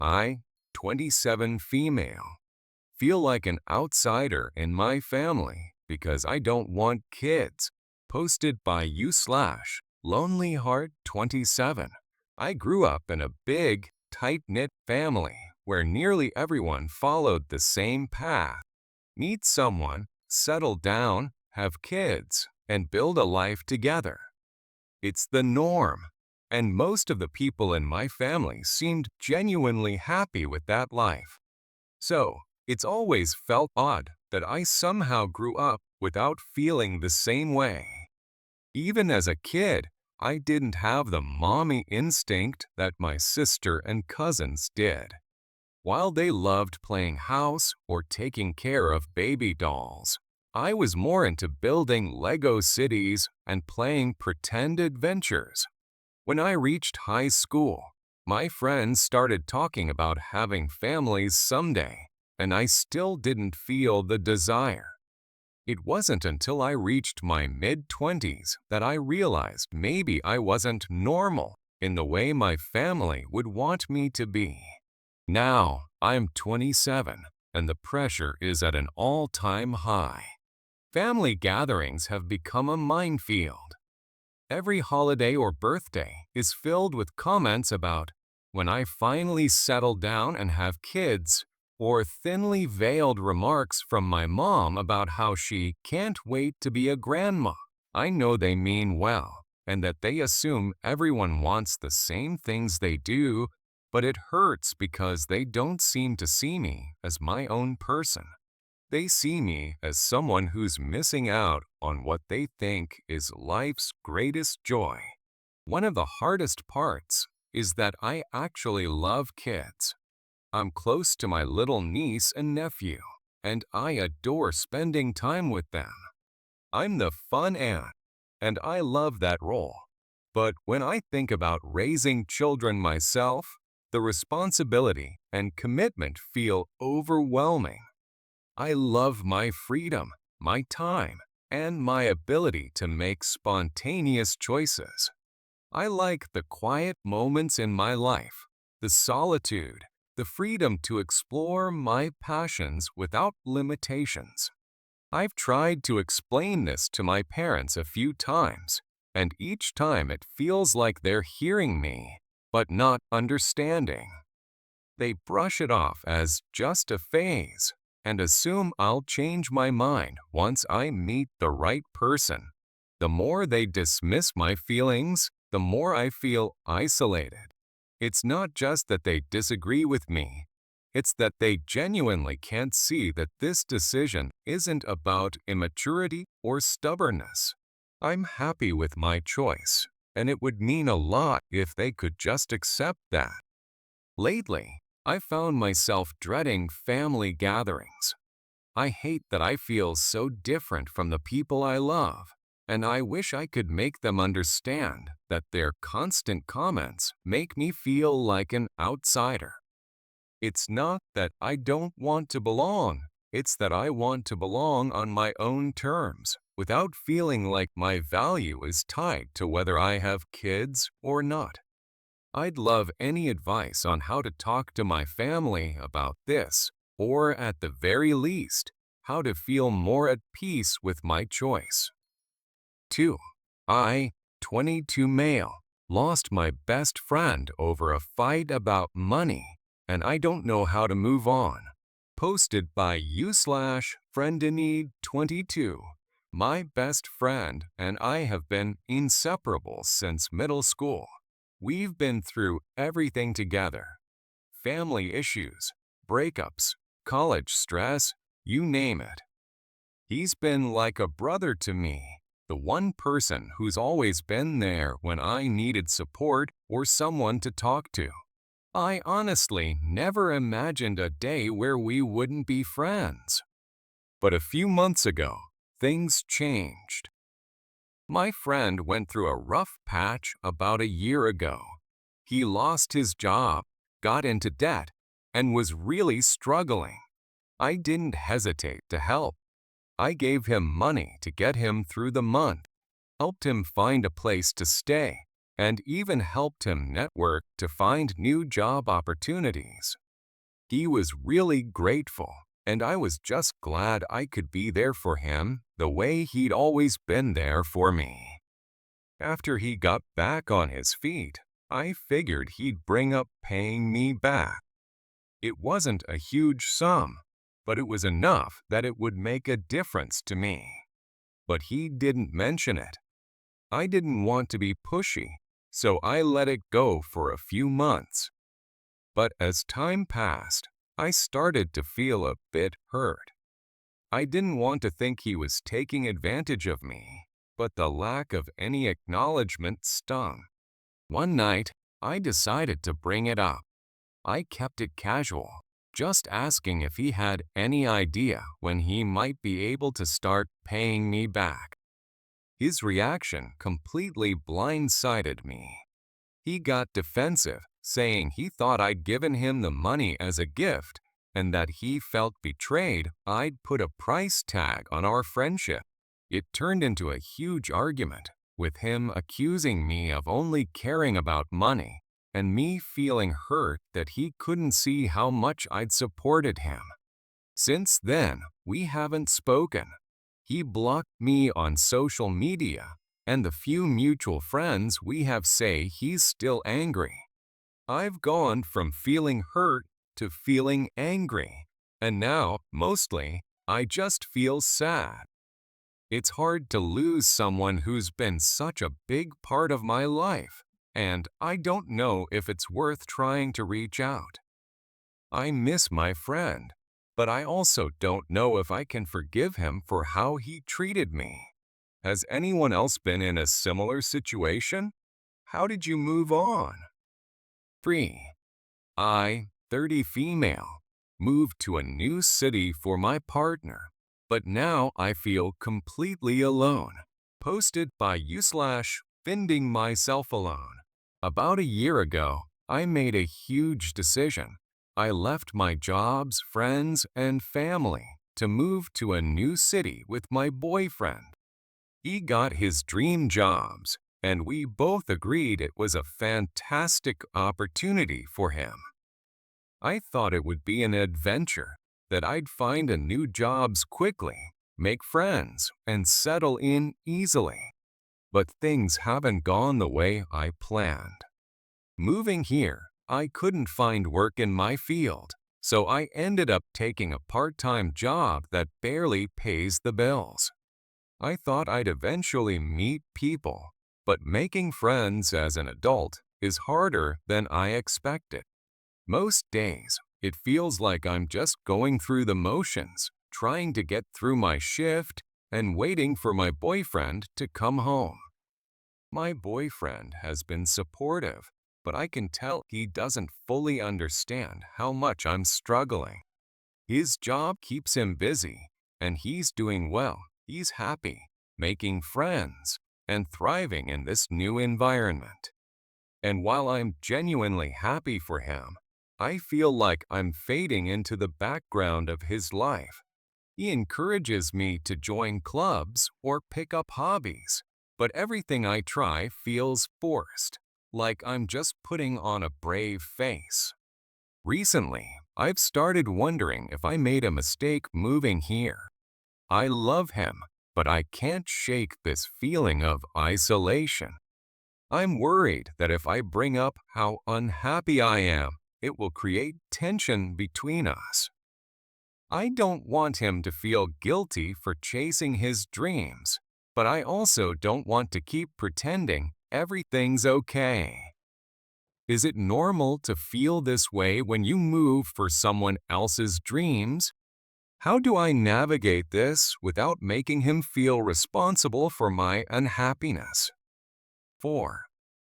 I, 27 female, feel like an outsider in my family because I don't want kids. Posted by u/lonelyheart27. I grew up in a big, tight-knit family where nearly everyone followed the same path. Meet someone, settle down, have kids, and build a life together. It's the norm, and most of the people in my family seemed genuinely happy with that life. So, it's always felt odd that I somehow grew up without feeling the same way. Even as a kid, I didn't have the mommy instinct that my sister and cousins did. While they loved playing house or taking care of baby dolls, I was more into building Lego cities and playing pretend adventures. When I reached high school, my friends started talking about having families someday, and I still didn't feel the desire. It wasn't until I reached my mid-20s that I realized maybe I wasn't normal in the way my family would want me to be. Now, I'm 27, and the pressure is at an all-time high. Family gatherings have become a minefield. Every holiday or birthday is filled with comments about when I finally settle down and have kids, or thinly veiled remarks from my mom about how she can't wait to be a grandma. I know they mean well, and that they assume everyone wants the same things they do, but it hurts because they don't seem to see me as my own person. They see me as someone who's missing out on what they think is life's greatest joy. One of the hardest parts is that I actually love kids. I'm close to my little niece and nephew, and I adore spending time with them. I'm the fun aunt, and I love that role. But when I think about raising children myself, the responsibility and commitment feel overwhelming. I love my freedom, my time, and my ability to make spontaneous choices. I like the quiet moments in my life, the solitude, the freedom to explore my passions without limitations. I've tried to explain this to my parents a few times, and each time it feels like they're hearing me, but not understanding. They brush it off as just a phase and assume I'll change my mind once I meet the right person. The more they dismiss my feelings, the more I feel isolated. It's not just that they disagree with me. It's that they genuinely can't see that this decision isn't about immaturity or stubbornness. I'm happy with my choice, and it would mean a lot if they could just accept that. Lately, I found myself dreading family gatherings. I hate that I feel so different from the people I love, and I wish I could make them understand that their constant comments make me feel like an outsider. It's not that I don't want to belong, it's that I want to belong on my own terms, without feeling like my value is tied to whether I have kids or not. I'd love any advice on how to talk to my family about this, or at the very least, how to feel more at peace with my choice. 2. I, 22 male, lost my best friend over a fight about money, and I don't know how to move on. Posted by u/friendineed22. My best friend and I have been inseparable since middle school. We've been through everything together. Family issues, breakups, college stress, you name it. He's been like a brother to me, the one person who's always been there when I needed support or someone to talk to. I honestly never imagined a day where we wouldn't be friends. But a few months ago, things changed. My friend went through a rough patch about a year ago. He lost his job, got into debt, and was really struggling. I didn't hesitate to help. I gave him money to get him through the month, helped him find a place to stay, and even helped him network to find new job opportunities. He was really grateful, and I was just glad I could be there for him the way he'd always been there for me. After he got back on his feet, I figured he'd bring up paying me back. It wasn't a huge sum, but it was enough that it would make a difference to me. But he didn't mention it. I didn't want to be pushy, so I let it go for a few months. But as time passed, I started to feel a bit hurt. I didn't want to think he was taking advantage of me, but the lack of any acknowledgement stung. One night, I decided to bring it up. I kept it casual, just asking if he had any idea when he might be able to start paying me back. His reaction completely blindsided me. He got defensive, saying he thought I'd given him the money as a gift and that he felt betrayed I'd put a price tag on our friendship. It turned into a huge argument, with him accusing me of only caring about money and me feeling hurt that he couldn't see how much I'd supported him. Since then, we haven't spoken. He blocked me on social media, and the few mutual friends we have say he's still angry. I've gone from feeling hurt to feeling angry, and now, mostly, I just feel sad. It's hard to lose someone who's been such a big part of my life, and I don't know if it's worth trying to reach out. I miss my friend, but I also don't know if I can forgive him for how he treated me. Has anyone else been in a similar situation? How did you move on? 3. I, 30 female, moved to a new city for my partner, but now I feel completely alone. Posted by /finding myself alone. About a year ago, I made a huge decision. I left my jobs, friends, and family to move to a new city with my boyfriend. He got his dream jobs, and we both agreed it was a fantastic opportunity for him. I thought it would be an adventure, that I'd find a new jobs quickly, make friends, and settle in easily. But things haven't gone the way I planned. Moving here, I couldn't find work in my field, so I ended up taking a part-time job that barely pays the bills. I thought I'd eventually meet people, but making friends as an adult is harder than I expected. Most days, it feels like I'm just going through the motions, trying to get through my shift and waiting for my boyfriend to come home. My boyfriend has been supportive, but I can tell he doesn't fully understand how much I'm struggling. His job keeps him busy, and he's doing well. He's happy, making friends, and thriving in this new environment. And while I'm genuinely happy for him, I feel like I'm fading into the background of his life. He encourages me to join clubs or pick up hobbies, but everything I try feels forced, like I'm just putting on a brave face. Recently, I've started wondering if I made a mistake moving here. I love him, but I can't shake this feeling of isolation. I'm worried that if I bring up how unhappy I am, it will create tension between us. I don't want him to feel guilty for chasing his dreams, but I also don't want to keep pretending everything's okay. Is it normal to feel this way when you move for someone else's dreams? How do I navigate this without making him feel responsible for my unhappiness? 4.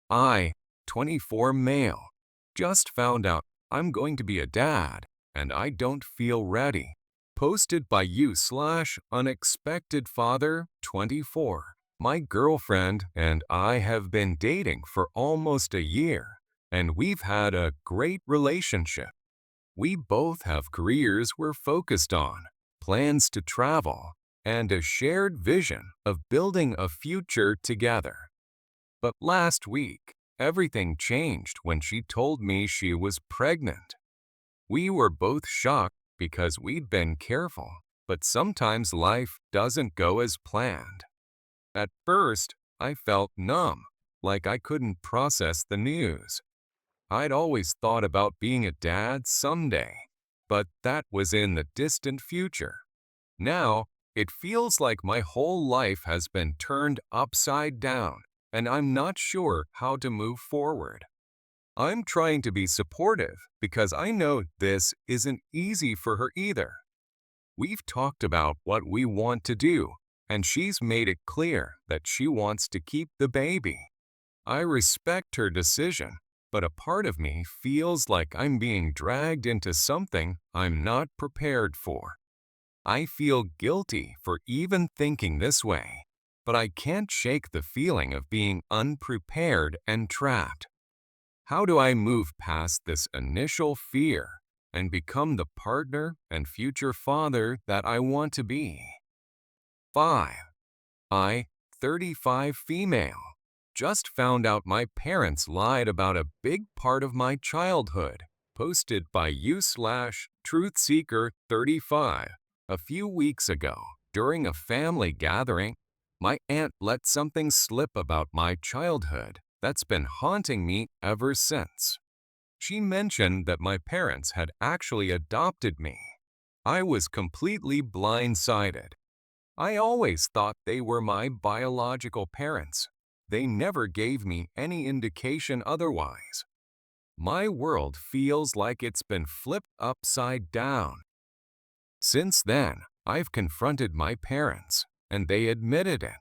I, 24 male, just found out I'm going to be a dad and I don't feel ready. Posted by you/unexpectedfather24. My girlfriend and I have been dating for almost a year, and we've had a great relationship. We both have careers we're focused on, plans to travel, and a shared vision of building a future together. But last week, Everything changed when she told me she was pregnant. We were both shocked because we'd been careful, but sometimes life doesn't go as planned. At first, I felt numb, like I couldn't process the news. I'd always thought about being a dad someday, but that was in the distant future. Now, it feels like my whole life has been turned upside down, and I'm not sure how to move forward. I'm trying to be supportive because I know this isn't easy for her either. We've talked about what we want to do, and she's made it clear that she wants to keep the baby. I respect her decision, but a part of me feels like I'm being dragged into something I'm not prepared for. I feel guilty for even thinking this way, but I can't shake the feeling of being unprepared and trapped. How do I move past this initial fear and become the partner and future father that I want to be? 5. I, 35 female, just found out my parents lied about a big part of my childhood, posted by you/truthseeker35 a few weeks ago. During a family gathering, my aunt let something slip about my childhood that's been haunting me ever since. She mentioned that my parents had actually adopted me. I was completely blindsided. I always thought they were my biological parents. They never gave me any indication otherwise. My world feels like it's been flipped upside down. Since then, I've confronted my parents, and they admitted it.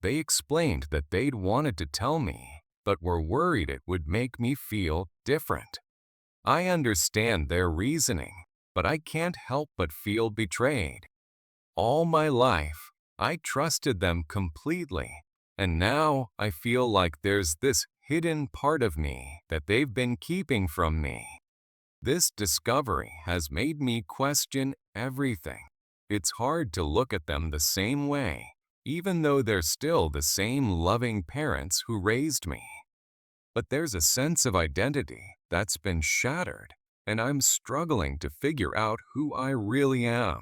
They explained that they'd wanted to tell me, but were worried it would make me feel different. I understand their reasoning, but I can't help but feel betrayed. All my life, I trusted them completely, and now I feel like there's this hidden part of me that they've been keeping from me. This discovery has made me question everything. It's hard to look at them the same way, even though they're still the same loving parents who raised me. But there's a sense of identity that's been shattered, and I'm struggling to figure out who I really am.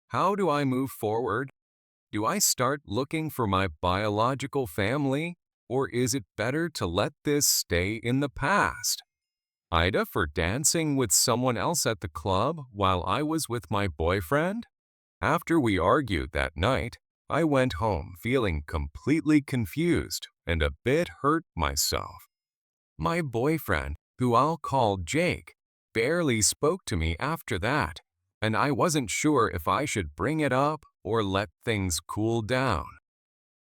How do I move forward? Do I start looking for my biological family, or is it better to let this stay in the past? AITA for dancing with someone else at the club while I was with my boyfriend? After we argued that night, I went home feeling completely confused and a bit hurt myself. My boyfriend, who I'll call Jake, barely spoke to me after that, and I wasn't sure if I should bring it up or let things cool down.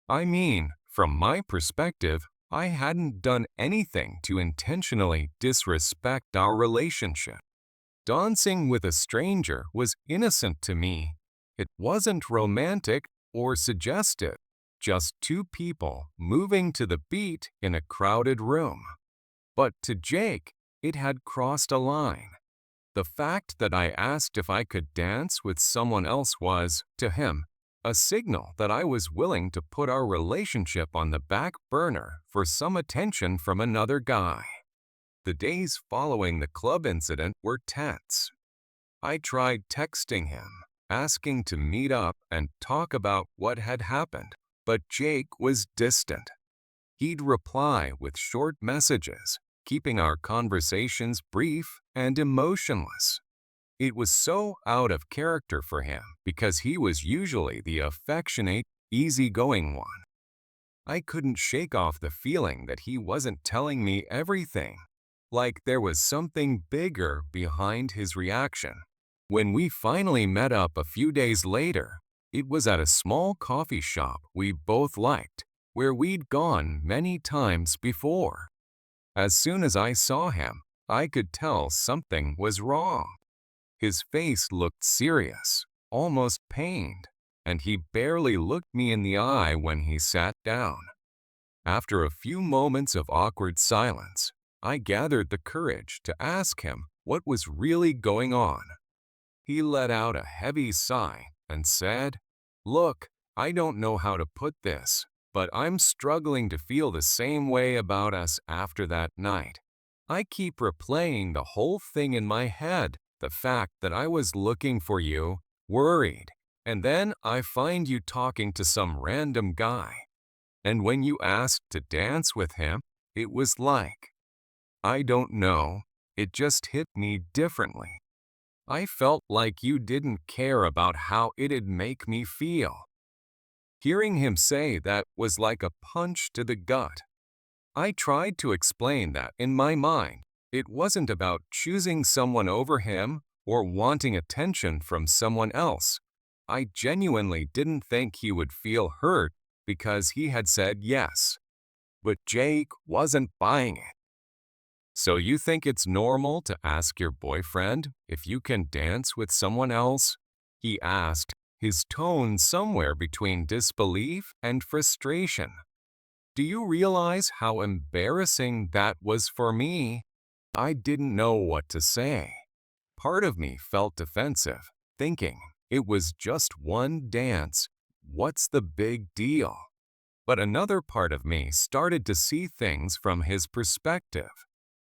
I mean, from my perspective, I hadn't done anything to intentionally disrespect our relationship. Dancing with a stranger was innocent to me. It wasn't romantic or suggestive, just two people moving to the beat in a crowded room. But to Jake, it had crossed a line. The fact that I asked if I could dance with someone else was, to him, a signal that I was willing to put our relationship on the back burner for some attention from another guy. The days following the club incident were tense. I tried texting him, asking to meet up and talk about what had happened, but Jake was distant. He'd reply with short messages, keeping our conversations brief and emotionless. It was so out of character for him because he was usually the affectionate, easygoing one. I couldn't shake off the feeling that he wasn't telling me everything, like there was something bigger behind his reaction. When we finally met up a few days later, it was at a small coffee shop we both liked, where we'd gone many times before. As soon as I saw him, I could tell something was wrong. His face looked serious, almost pained, and he barely looked me in the eye when he sat down. After a few moments of awkward silence, I gathered the courage to ask him what was really going on. He let out a heavy sigh and said, "Look, I don't know how to put this, but I'm struggling to feel the same way about us after that night. I keep replaying the whole thing in my head, the fact that I was looking for you, worried, and then I find you talking to some random guy. And when you asked to dance with him, it was like, I don't know, it just hit me differently. I felt like you didn't care about how it'd make me feel. Hearing him say that was like a punch to the gut. I tried to explain that in my mind, it wasn't about choosing someone over him or wanting attention from someone else. I genuinely didn't think he would feel hurt because he had said yes. But Jake wasn't buying it. So you think it's normal to ask your boyfriend if you can dance with someone else? He asked, his tone somewhere between disbelief and frustration. Do you realize how embarrassing that was for me? I didn't know what to say. Part of me felt defensive, thinking it was just one dance. What's the big deal? But another part of me started to see things from his perspective.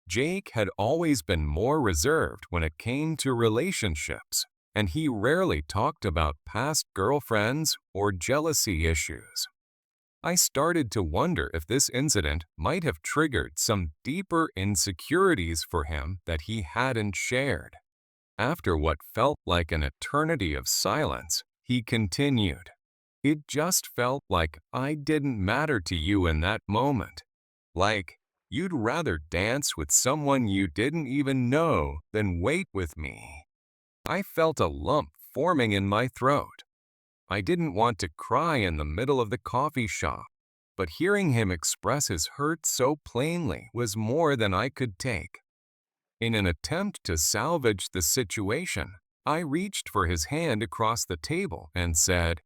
Jake had always been more reserved when it came to relationships, and he rarely talked about past girlfriends or jealousy issues. I started to wonder if this incident might have triggered some deeper insecurities for him that he hadn't shared. After what felt like an eternity of silence, he continued, "It just felt like I didn't matter to you in that moment. Like, you'd rather dance with someone you didn't even know than wait with me." I felt a lump forming in my throat. I didn't want to cry in the middle of the coffee shop, but hearing him express his hurt so plainly was more than I could take. In an attempt to salvage the situation, I reached for his hand across the table and said,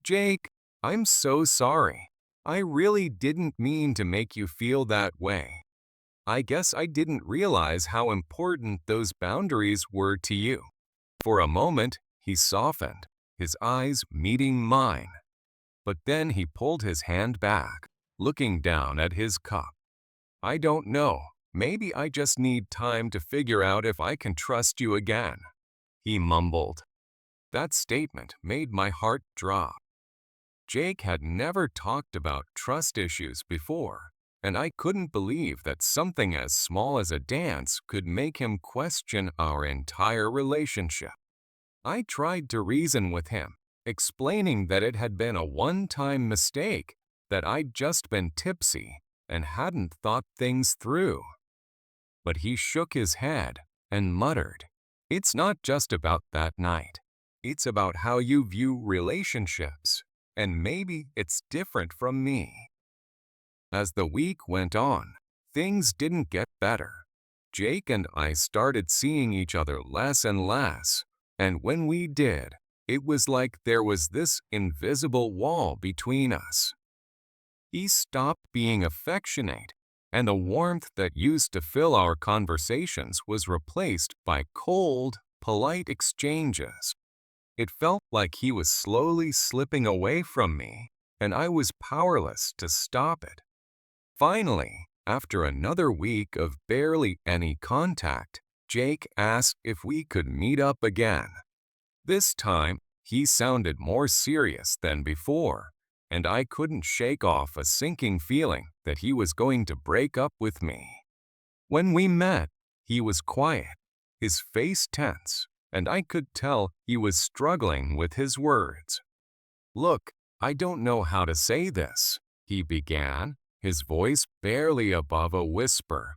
"Jake, I'm so sorry. I really didn't mean to make you feel that way. I guess I didn't realize how important those boundaries were to you." For a moment, he softened, his eyes meeting mine. But then he pulled his hand back, looking down at his cup. "I don't know. Maybe I just need time to figure out if I can trust you again," he mumbled. That statement made my heart drop. Jake had never talked about trust issues before, and I couldn't believe that something as small as a dance could make him question our entire relationship. I tried to reason with him, explaining that it had been a one-time mistake, that I'd just been tipsy and hadn't thought things through. But he shook his head and muttered, "It's not just about that night. It's about how you view relationships, and maybe it's different from me." As the week went on, things didn't get better. Jake and I started seeing each other less and less, and when we did, it was like there was this invisible wall between us. He stopped being affectionate, and the warmth that used to fill our conversations was replaced by cold, polite exchanges. It felt like he was slowly slipping away from me, and I was powerless to stop it. Finally, after another week of barely any contact, Jake asked if we could meet up again. This time, he sounded more serious than before, and I couldn't shake off a sinking feeling that he was going to break up with me. When we met, he was quiet, his face tense, and I could tell he was struggling with his words. "Look, I don't know how to say this," he began, his voice barely above a whisper,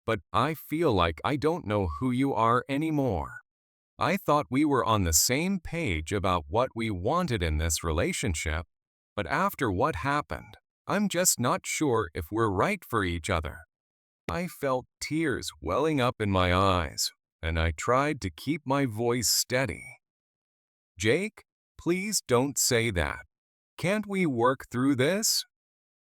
"but I feel like I don't know who you are anymore. I thought we were on the same page about what we wanted in this relationship, but after what happened, I'm just not sure if we're right for each other." I felt tears welling up in my eyes, and I tried to keep my voice steady. "Jake, please don't say that. Can't we work through this?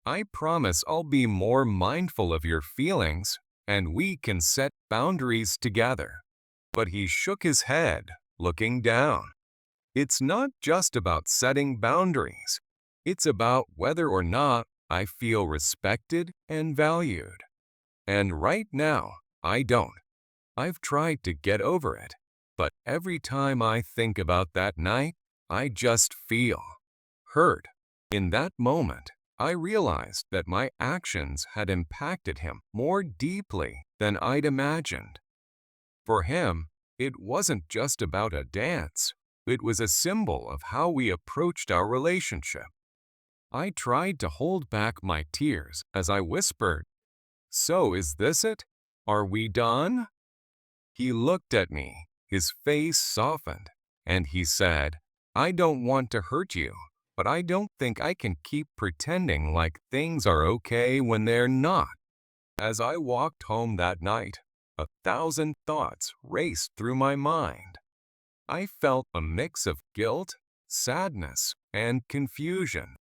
I promise I'll be more mindful of your feelings, and we can set boundaries together." But he shook his head, looking down. "It's not just about setting boundaries. It's about whether or not I feel respected and valued. And right now, I don't. I've tried to get over it, but every time I think about that night, I just feel hurt. In that moment, I realized that my actions had impacted him more deeply than I'd imagined. For him, it wasn't just about a dance. It was a symbol of how we approached our relationship. I tried to hold back my tears as I whispered, "So is this it? Are we done?" He looked at me, his face softened, and he said, "I don't want to hurt you, but I don't think I can keep pretending like things are okay when they're not." As I walked home that night, 1,000 thoughts raced through my mind. I felt a mix of guilt, sadness, and confusion.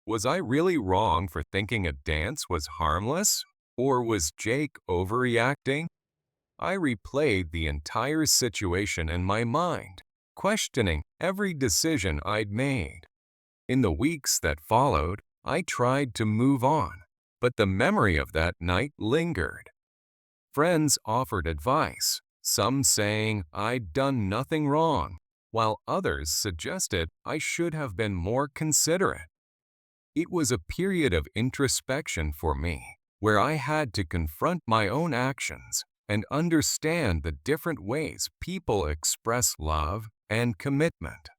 Was I really wrong for thinking a dance was harmless? Or was Jake overreacting? I replayed the entire situation in my mind, questioning every decision I'd made. In the weeks that followed, I tried to move on, but the memory of that night lingered. Friends offered advice, some saying I'd done nothing wrong, while others suggested I should have been more considerate. It was a period of introspection for me, where I had to confront my own actions and understand the different ways people express love and commitment.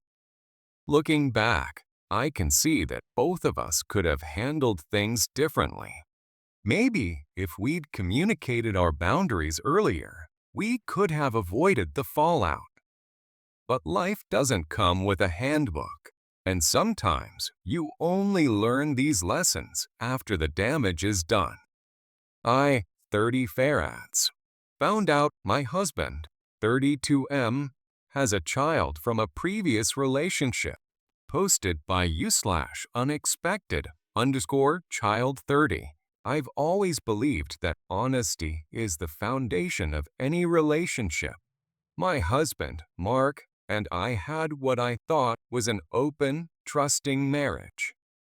Looking back, I can see that both of us could have handled things differently. Maybe if we'd communicated our boundaries earlier, we could have avoided the fallout. But life doesn't come with a handbook, and sometimes you only learn these lessons after the damage is done. I, 30 Farats, found out my husband, 32M, has a child from a previous relationship. Posted by u/unexpected_child30. I've always believed that honesty is the foundation of any relationship. My husband, Mark, and I had what I thought was an open, trusting marriage.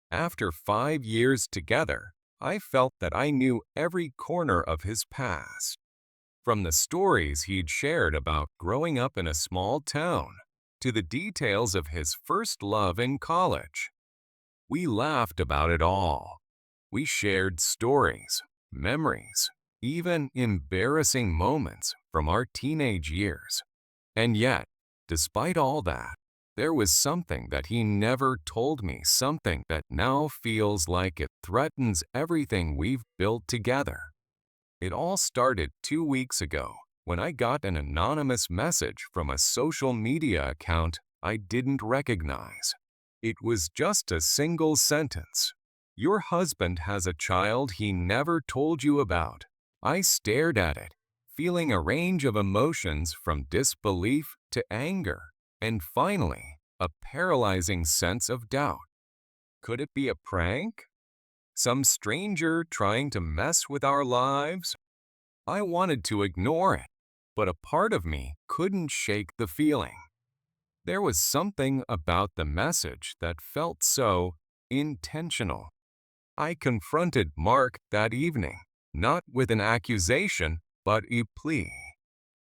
After 5 years together, I felt that I knew every corner of his past. From the stories he'd shared about growing up in a small town, to the details of his first love in college. We laughed about it all. We shared stories, memories, even embarrassing moments from our teenage years. And yet, despite all that, there was something that he never told me, something that now feels like it threatens everything we've built together. It all started 2 weeks ago when I got an anonymous message from a social media account I didn't recognize. It was just a single sentence. "Your husband has a child he never told you about." I stared at it, feeling a range of emotions from disbelief to anger, and finally, a paralyzing sense of doubt. Could it be a prank? Some stranger trying to mess with our lives? I wanted to ignore it, but a part of me couldn't shake the feeling. There was something about the message that felt so intentional. I confronted Mark that evening, not with an accusation, but a plea.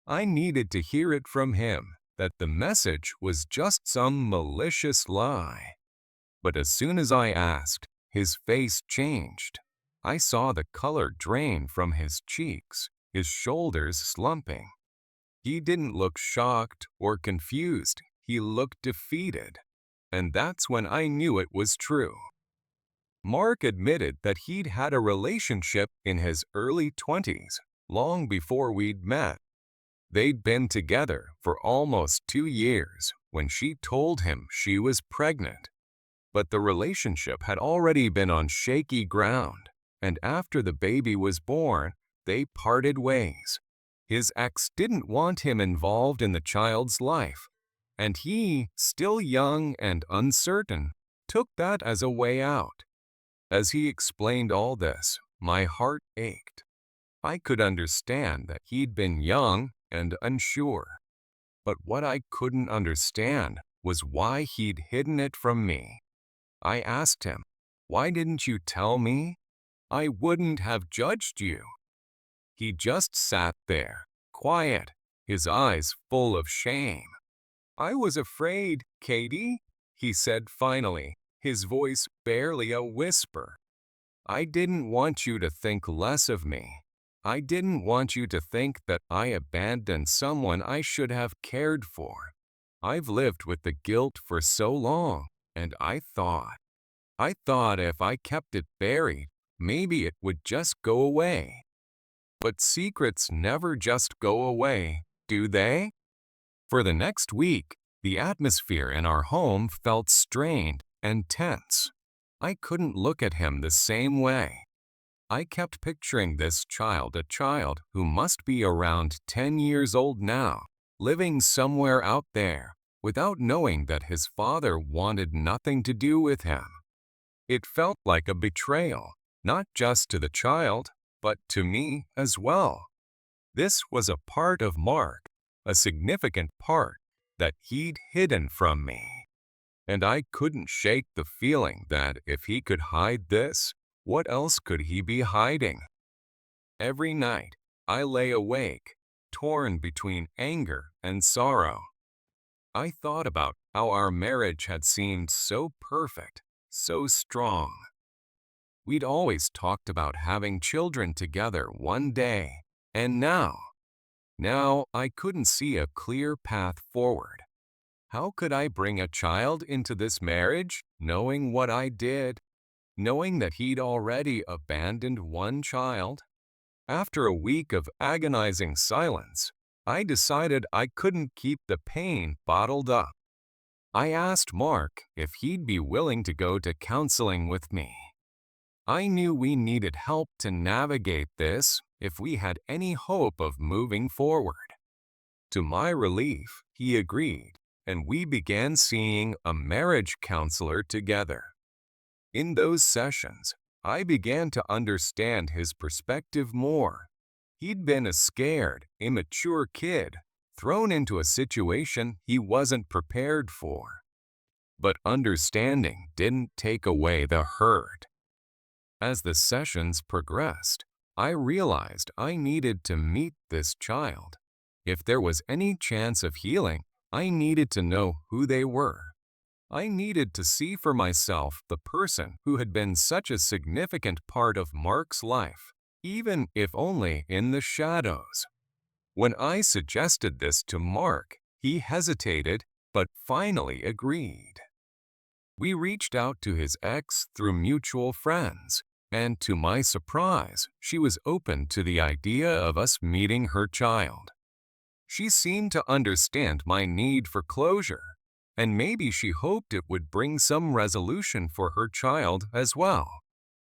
I needed to hear it from him that the message was just some malicious lie. But as soon as I asked, his face changed. I saw the color drain from his cheeks, his shoulders slumping. He didn't look shocked or confused. He looked defeated. And that's when I knew it was true. Mark admitted that he'd had a relationship in his early 20s, long before we'd met. They'd been together for almost 2 years when she told him she was pregnant. But the relationship had already been on shaky ground, and after the baby was born, they parted ways. His ex didn't want him involved in the child's life, and he, still young and uncertain, took that as a way out. As he explained all this, my heart ached. I could understand that he'd been young and unsure. But what I couldn't understand was why he'd hidden it from me. I asked him, Why didn't you tell me? I wouldn't have judged you." He just sat there, quiet, his eyes full of shame. "I was afraid, Katie," he said finally, his voice barely a whisper. "I didn't want you to think less of me. I didn't want you to think that I abandoned someone I should have cared for. I've lived with the guilt for so long, and I thought if I kept it buried, maybe it would just go away. But secrets never just go away, do they?" For the next week, the atmosphere in our home felt strained and tense. I couldn't look at him the same way. I kept picturing this child, a child who must be around 10 years old now, living somewhere out there, without knowing that his father wanted nothing to do with him. It felt like a betrayal, not just to the child, but to me as well. This was a part of Mark, a significant part that he'd hidden from me. And I couldn't shake the feeling that if he could hide this, what else could he be hiding? Every night, I lay awake, torn between anger and sorrow. I thought about how our marriage had seemed so perfect, so strong. We'd always talked about having children together one day, and now I couldn't see a clear path forward. How could I bring a child into this marriage, knowing what I did, knowing that he'd already abandoned one child? After a week of agonizing silence, I decided I couldn't keep the pain bottled up. I asked Mark if he'd be willing to go to counseling with me. I knew we needed help to navigate this if we had any hope of moving forward. To my relief, he agreed, and we began seeing a marriage counselor together. In those sessions, I began to understand his perspective more. He'd been a scared, immature kid, thrown into a situation he wasn't prepared for. But understanding didn't take away the hurt. As the sessions progressed, I realized I needed to meet this child. If there was any chance of healing, I needed to know who they were. I needed to see for myself the person who had been such a significant part of Mark's life, even if only in the shadows. When I suggested this to Mark, he hesitated, but finally agreed. We reached out to his ex through mutual friends, and to my surprise, she was open to the idea of us meeting her child. She seemed to understand my need for closure, and maybe she hoped it would bring some resolution for her child as well.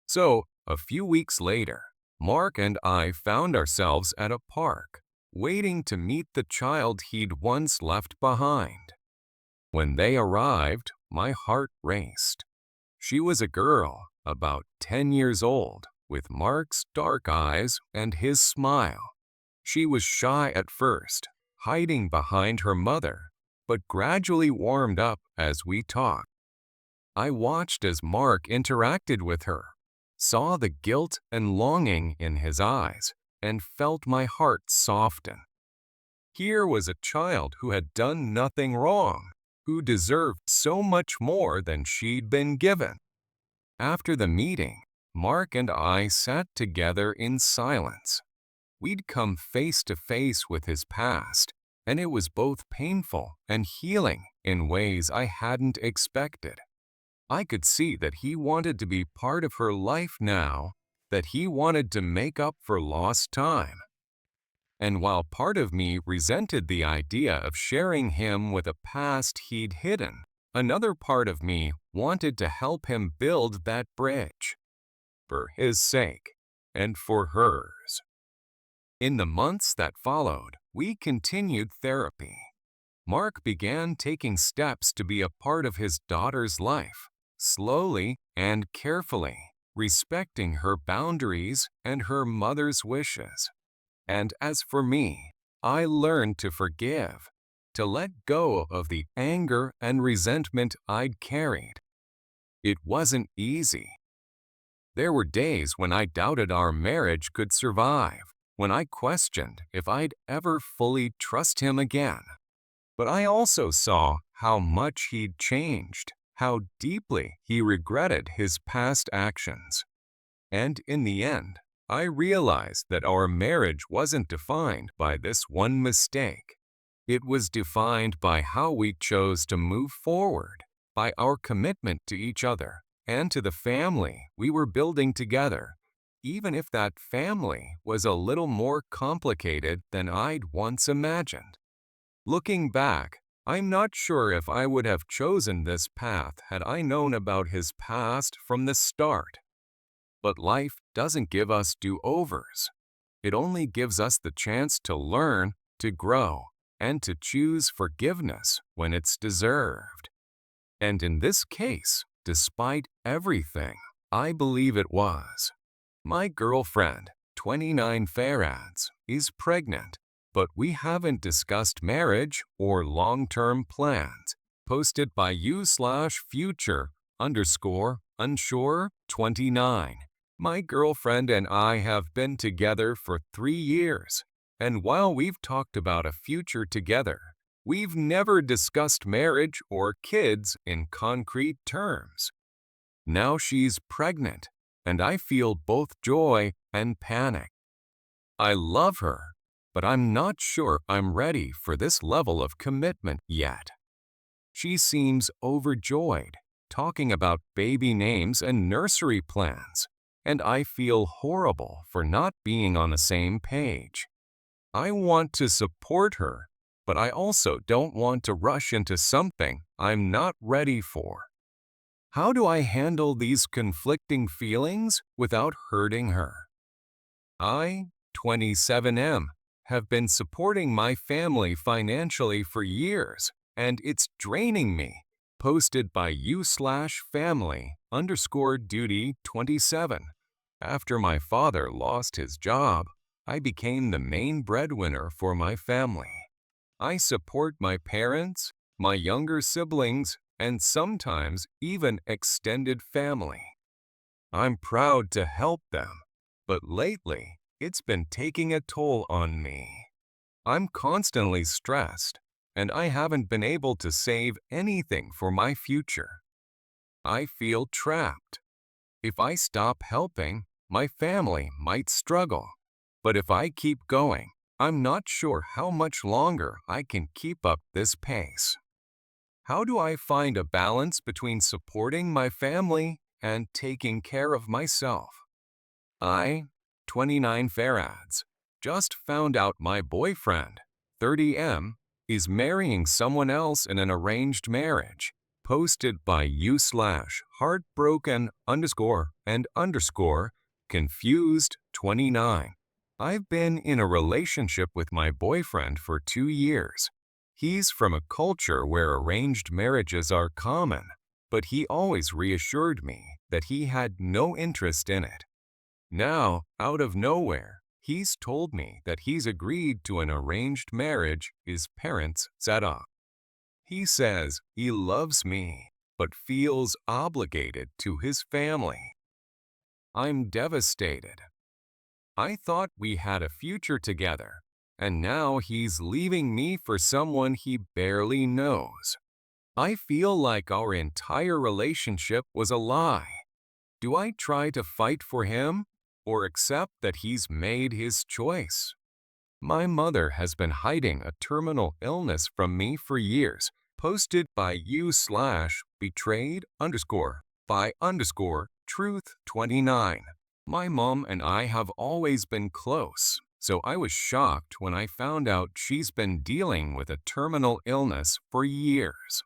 So, a few weeks later, Mark and I found ourselves at a park, waiting to meet the child he'd once left behind. When they arrived, my heart raced. She was a girl, about 10 years old, with Mark's dark eyes and his smile. She was shy at first, hiding behind her mother, but gradually warmed up as we talked. I watched as Mark interacted with her, saw the guilt and longing in his eyes, and felt my heart soften. Here was a child who had done nothing wrong, who deserved so much more than she'd been given. After the meeting, Mark and I sat together in silence. We'd come face to face with his past, and it was both painful and healing in ways I hadn't expected. I could see that he wanted to be part of her life now, that he wanted to make up for lost time. And while part of me resented the idea of sharing him with a past he'd hidden, another part of me wanted to help him build that bridge. For his sake, and for hers. In the months that followed, we continued therapy. Mark began taking steps to be a part of his daughter's life, slowly and carefully, respecting her boundaries and her mother's wishes. And as for me, I learned to forgive, to let go of the anger and resentment I'd carried. It wasn't easy, There were days when I doubted our marriage could survive, when I questioned if I'd ever fully trust him again. But I also saw how much he'd changed, how deeply he regretted his past actions. And in the end, I realized that our marriage wasn't defined by this one mistake. It was defined by how we chose to move forward, by our commitment to each other and to the family we were building together, even if that family was a little more complicated than I'd once imagined. Looking back, I'm not sure if I would have chosen this path had I known about his past from the start. But life doesn't give us do-overs. It only gives us the chance to learn, to grow, and to choose forgiveness when it's deserved. And in this case, despite everything, I believe it was. My girlfriend, 29 Farads, is pregnant, but we haven't discussed marriage or long-term plans. Posted by you/future_unsure 29. My girlfriend and I have been together for 3 years, and while we've talked about a future together, we've never discussed marriage or kids in concrete terms. Now she's pregnant, and I feel both joy and panic. I love her, but I'm not sure I'm ready for this level of commitment yet. She seems overjoyed, talking about baby names and nursery plans, and I feel horrible for not being on the same page. I want to support her, but I also don't want to rush into something I'm not ready for. How do I handle these conflicting feelings without hurting her? I, 27M, have been supporting my family financially for years, and it's draining me. Posted by you/family_duty27. After my father lost his job, I became the main breadwinner for my family. I support my parents, my younger siblings, and sometimes even extended family. I'm proud to help them, but lately it's been taking a toll on me. I'm constantly stressed, and I haven't been able to save anything for my future. I feel trapped. If I stop helping, my family might struggle. But if I keep going, I'm not sure how much longer I can keep up this pace. How do I find a balance between supporting my family and taking care of myself? I, 29 Farads, just found out my boyfriend, 30M, is marrying someone else in an arranged marriage. Posted by you/heartbroken_and_confused29. I've been in a relationship with my boyfriend for 2 years. He's from a culture where arranged marriages are common, but he always reassured me that he had no interest in it. Now, out of nowhere, he's told me that he's agreed to an arranged marriage his parents set up. He says he loves me, but feels obligated to his family. I'm devastated. I thought we had a future together, and now he's leaving me for someone he barely knows. I feel like our entire relationship was a lie. Do I try to fight for him, or accept that he's made his choice? My mother has been hiding a terminal illness from me for years. Posted by you/betrayed_by_truth29. My mom and I have always been close, so I was shocked when I found out she's been dealing with a terminal illness for years.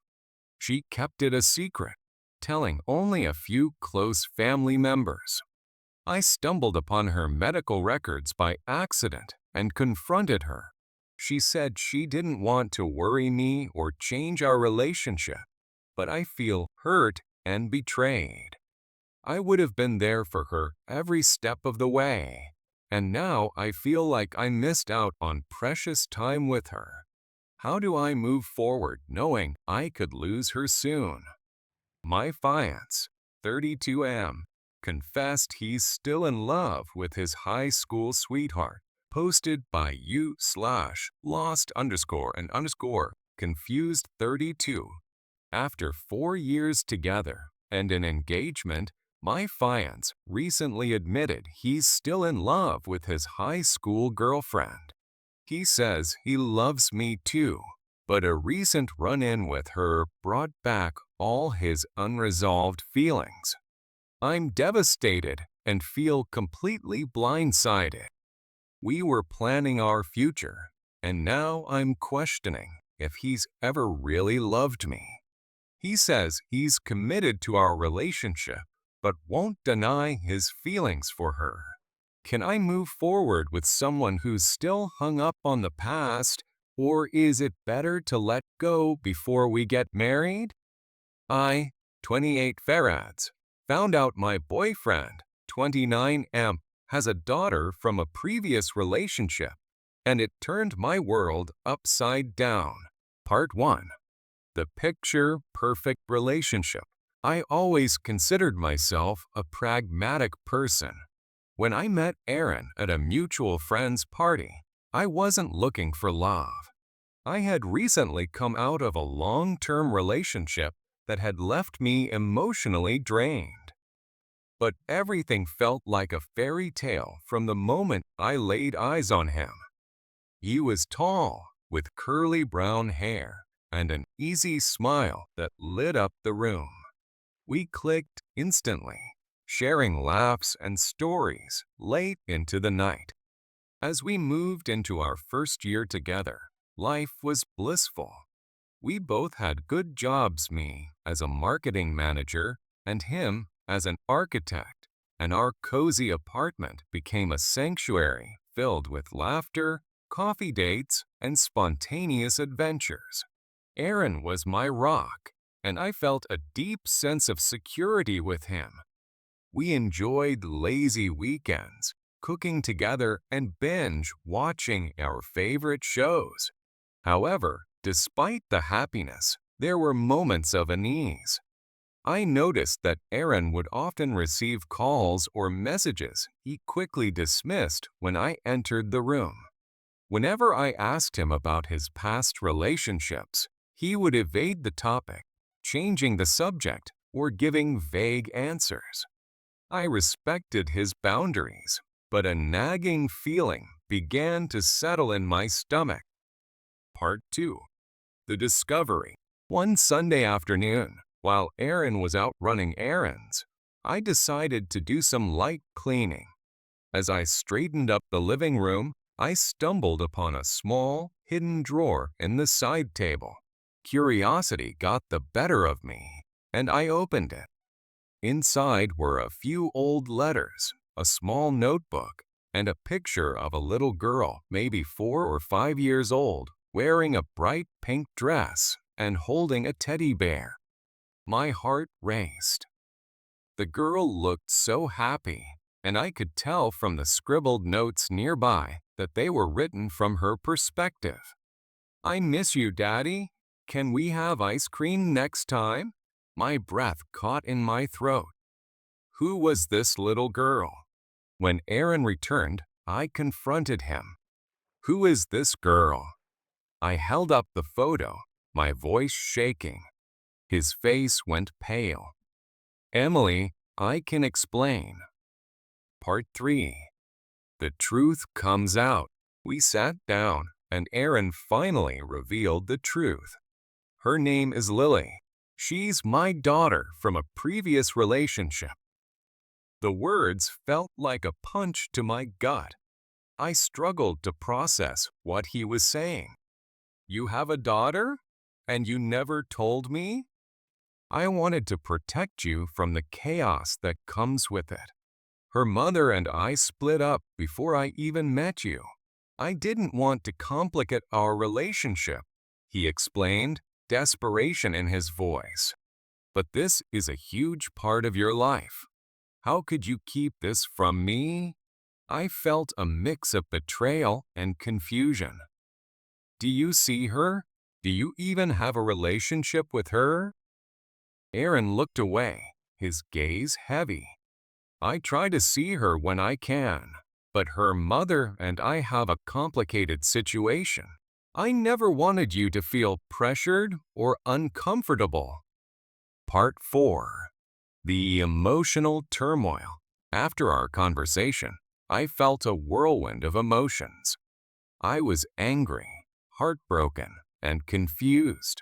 She kept it a secret, telling only a few close family members. I stumbled upon her medical records by accident and confronted her. She said she didn't want to worry me or change our relationship, but I feel hurt and betrayed. I would have been there for her every step of the way, and now I feel like I missed out on precious time with her. How do I move forward knowing I could lose her soon? My fiance, 32M, confessed he's still in love with his high school sweetheart, posted by u/lost_and_confused32. After 4 years together and an engagement, my fiance recently admitted he's still in love with his high school girlfriend. He says he loves me too, but a recent run-in with her brought back all his unresolved feelings. I'm devastated and feel completely blindsided. We were planning our future, and now I'm questioning if he's ever really loved me. He says he's committed to our relationship, but won't deny his feelings for her. Can I move forward with someone who's still hung up on the past, or is it better to let go before we get married? I, 28 Farads, found out my boyfriend, 29M, has a daughter from a previous relationship, and it turned my world upside down. Part 1. The picture-perfect relationship. I always considered myself a pragmatic person. When I met Aaron at a mutual friend's party, I wasn't looking for love. I had recently come out of a long-term relationship that had left me emotionally drained. But everything felt like a fairy tale from the moment I laid eyes on him. He was tall, with curly brown hair and an easy smile that lit up the room. We clicked instantly, sharing laughs and stories late into the night. As we moved into our first year together, life was blissful. We both had good jobs, me as a marketing manager and him as an architect, and our cozy apartment became a sanctuary filled with laughter, coffee dates, and spontaneous adventures. Aaron was my rock, and I felt a deep sense of security with him. We enjoyed lazy weekends, cooking together and binge watching our favorite shows. However, despite the happiness, there were moments of unease. I noticed that Aaron would often receive calls or messages he quickly dismissed when I entered the room. Whenever I asked him about his past relationships, he would evade the topic, changing the subject or giving vague answers. I respected his boundaries, but a nagging feeling began to settle in my stomach. Part 2. The Discovery. One Sunday afternoon, while Aaron was out running errands, I decided to do some light cleaning. As I straightened up the living room, I stumbled upon a small, hidden drawer in the side table. Curiosity got the better of me, and I opened it. Inside were a few old letters, a small notebook, and a picture of a little girl, maybe 4 or 5 years old, wearing a bright pink dress and holding a teddy bear. My heart raced. The girl looked so happy, and I could tell from the scribbled notes nearby that they were written from her perspective. "I miss you, Daddy. Can we have ice cream next time?" My breath caught in my throat. Who was this little girl? When Aaron returned, I confronted him. "Who is this girl?" I held up the photo, my voice shaking. His face went pale. "Emily, I can explain." Part 3. The truth comes out. We sat down, and Aaron finally revealed the truth. Her name is Lily. She's my daughter from a previous relationship. The words felt like a punch to my gut. I struggled to process what he was saying. "You have a daughter? And you never told me?" I wanted to protect you from the chaos that comes with it. Her mother and I split up before I even met you. I didn't want to complicate our relationship, he explained, desperation in his voice. But this is a huge part of your life. How could you keep this from me? I felt a mix of betrayal and confusion. Do you see her? Do you even have a relationship with her? Aaron looked away, his gaze heavy. I try to see her when I can, but her mother and I have a complicated situation. I never wanted you to feel pressured or uncomfortable. Part 4. The emotional turmoil. After our conversation, I felt a whirlwind of emotions. I was angry, heartbroken, and confused.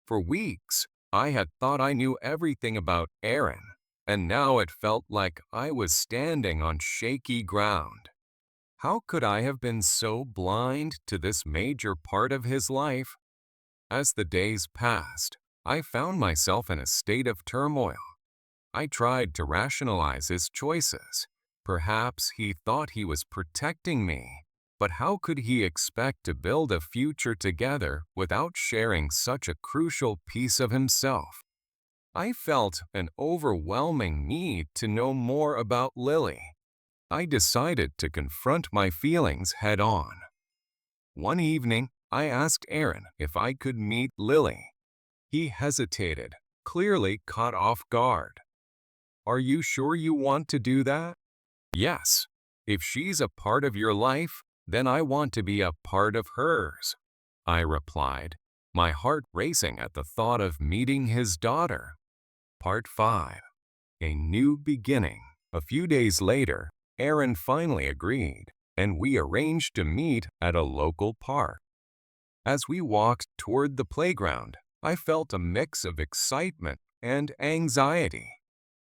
For weeks, I had thought I knew everything about Aaron, and now it felt like I was standing on shaky ground. How could I have been so blind to this major part of his life? As the days passed, I found myself in a state of turmoil. I tried to rationalize his choices. Perhaps he thought he was protecting me, but how could he expect to build a future together without sharing such a crucial piece of himself? I felt an overwhelming need to know more about Lily. I decided to confront my feelings head on. One evening, I asked Aaron if I could meet Lily. He hesitated, clearly caught off guard. Are you sure you want to do that? Yes. If she's a part of your life, then I want to be a part of hers, I replied, my heart racing at the thought of meeting his daughter. Part 5. A new beginning. A few days later, Aaron finally agreed, and we arranged to meet at a local park. As we walked toward the playground, I felt a mix of excitement and anxiety.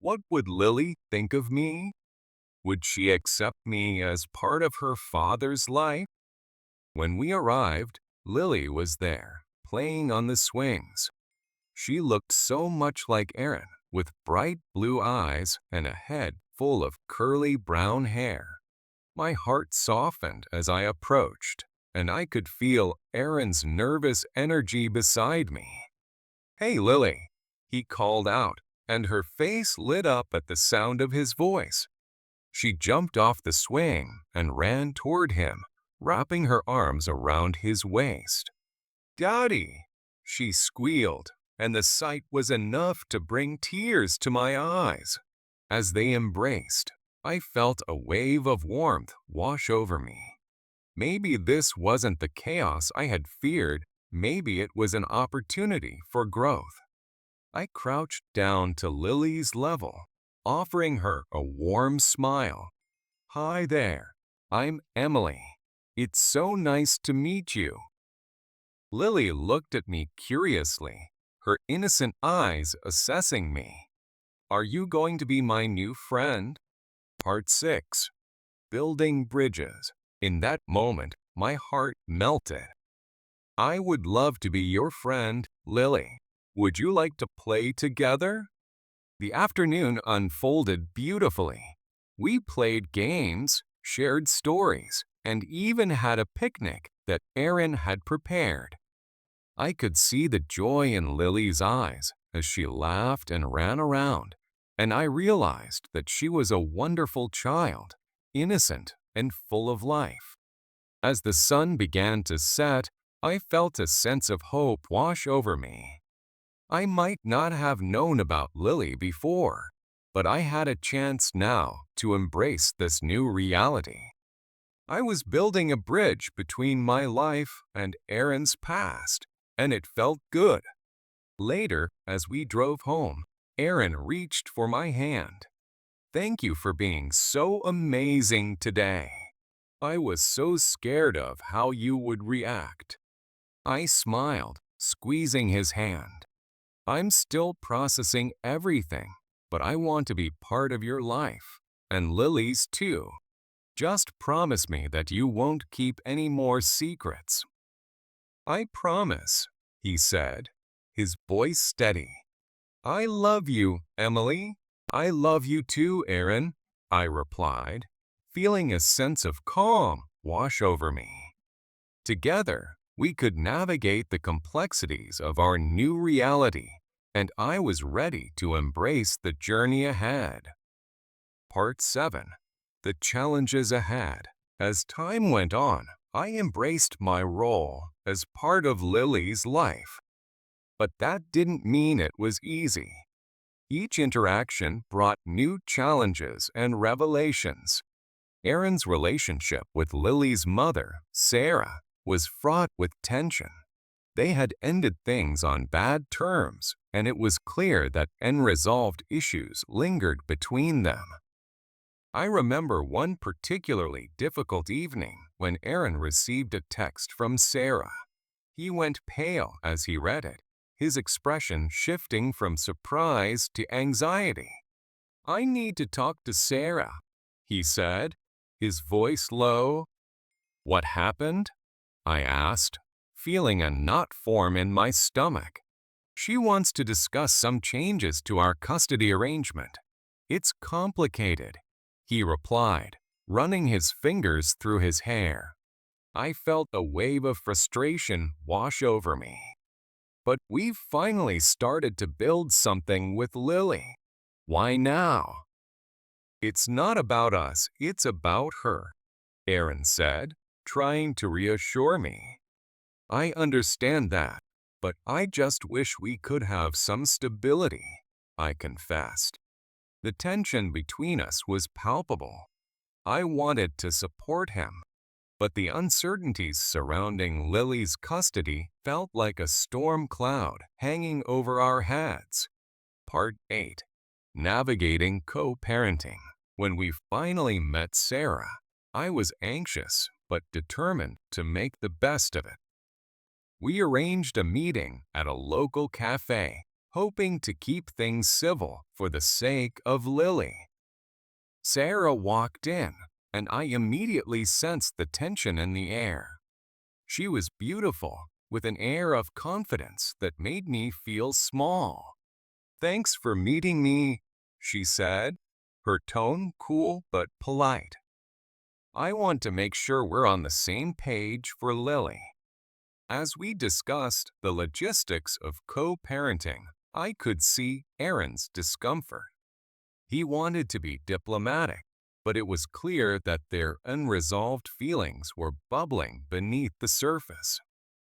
What would Lily think of me? Would she accept me as part of her father's life? When we arrived, Lily was there, playing on the swings. She looked so much like Aaron, with bright blue eyes and a head full of curly brown hair. My heart softened as I approached, and I could feel Aaron's nervous energy beside me. "Hey, Lily," he called out, and her face lit up at the sound of his voice. She jumped off the swing and ran toward him, wrapping her arms around his waist. "Daddy," she squealed, and the sight was enough to bring tears to my eyes. As they embraced, I felt a wave of warmth wash over me. Maybe this wasn't the chaos I had feared, maybe it was an opportunity for growth. I crouched down to Lily's level, offering her a warm smile. "Hi there, I'm Emily. It's so nice to meet you." Lily looked at me curiously, her innocent eyes assessing me. "Are you going to be my new friend?" Part 6. Building bridges. In that moment, my heart melted. "I would love to be your friend, Lily. Would you like to play together?" The afternoon unfolded beautifully. We played games, shared stories, and even had a picnic that Aaron had prepared. I could see the joy in Lily's eyes as she laughed and ran around, and I realized that she was a wonderful child, innocent and full of life. As the sun began to set, I felt a sense of hope wash over me. I might not have known about Lily before, but I had a chance now to embrace this new reality. I was building a bridge between my life and Aaron's past, and it felt good. Later, as we drove home, Aaron reached for my hand. "Thank you for being so amazing today. I was so scared of how you would react." I smiled, squeezing his hand. "I'm still processing everything, but I want to be part of your life, and Lily's too. Just promise me that you won't keep any more secrets." "I promise," he said, his voice steady. "I love you, Emily." "I love you too, Aaron," I replied, feeling a sense of calm wash over me. Together, we could navigate the complexities of our new reality, and I was ready to embrace the journey ahead. Part 7. The challenges ahead. As time went on, I embraced my role as part of Lily's life. But that didn't mean it was easy. Each interaction brought new challenges and revelations. Aaron's relationship with Lily's mother, Sarah, was fraught with tension. They had ended things on bad terms, and it was clear that unresolved issues lingered between them. I remember one particularly difficult evening when Aaron received a text from Sarah. He went pale as he read it, his expression shifting from surprise to anxiety. "I need to talk to Sarah," he said, his voice low. "What happened?" I asked, feeling a knot form in my stomach. "She wants to discuss some changes to our custody arrangement. It's complicated," he replied, running his fingers through his hair. I felt a wave of frustration wash over me. "But we've finally started to build something with Lily. Why now?" "It's not about us, it's about her," Aaron said, trying to reassure me. "I understand that, but I just wish we could have some stability," I confessed. The tension between us was palpable. I wanted to support him, but the uncertainties surrounding Lily's custody felt like a storm cloud hanging over our heads. Part 8. Navigating Co-Parenting. When we finally met Sarah, I was anxious but determined to make the best of it. We arranged a meeting at a local cafe, hoping to keep things civil for the sake of Lily. Sarah walked in, and I immediately sensed the tension in the air. She was beautiful, with an air of confidence that made me feel small. "Thanks for meeting me," she said, her tone cool but polite. "I want to make sure we're on the same page for Lily." As we discussed the logistics of co-parenting, I could see Aaron's discomfort. He wanted to be diplomatic, but it was clear that their unresolved feelings were bubbling beneath the surface.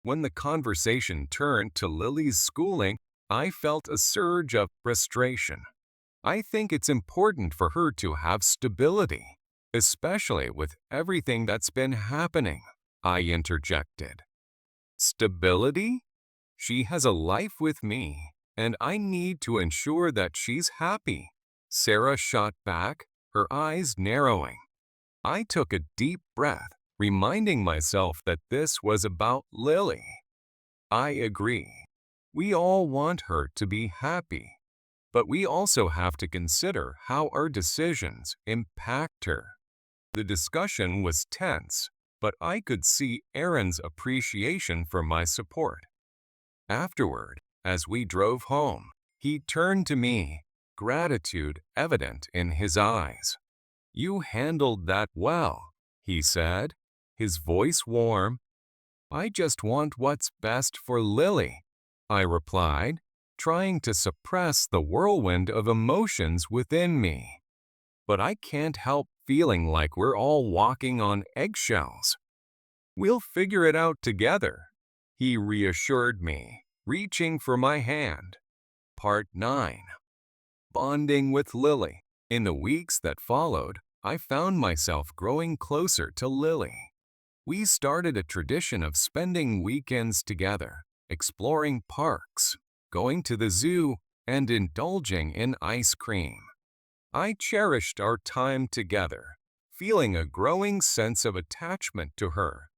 When the conversation turned to Lily's schooling, I felt a surge of frustration. "I think it's important for her to have stability, especially with everything that's been happening," I interjected. "Stability? She has a life with me, and I need to ensure that she's happy," Sarah shot back, her eyes narrowing. I took a deep breath, reminding myself that this was about Lily. "I agree. We all want her to be happy, but we also have to consider how our decisions impact her." The discussion was tense, but I could see Aaron's appreciation for my support. Afterward, as we drove home, he turned to me, gratitude evident in his eyes. "You handled that well," he said, his voice warm. "I just want what's best for Lily," I replied, trying to suppress the whirlwind of emotions within me. But I can't help feeling like we're all walking on eggshells. "We'll figure it out together," he reassured me, reaching for my hand. Part 9. Bonding with Lily. In the weeks that followed, I found myself growing closer to Lily. We started a tradition of spending weekends together, exploring parks, going to the zoo, and indulging in ice cream. I cherished our time together, feeling a growing sense of attachment to her.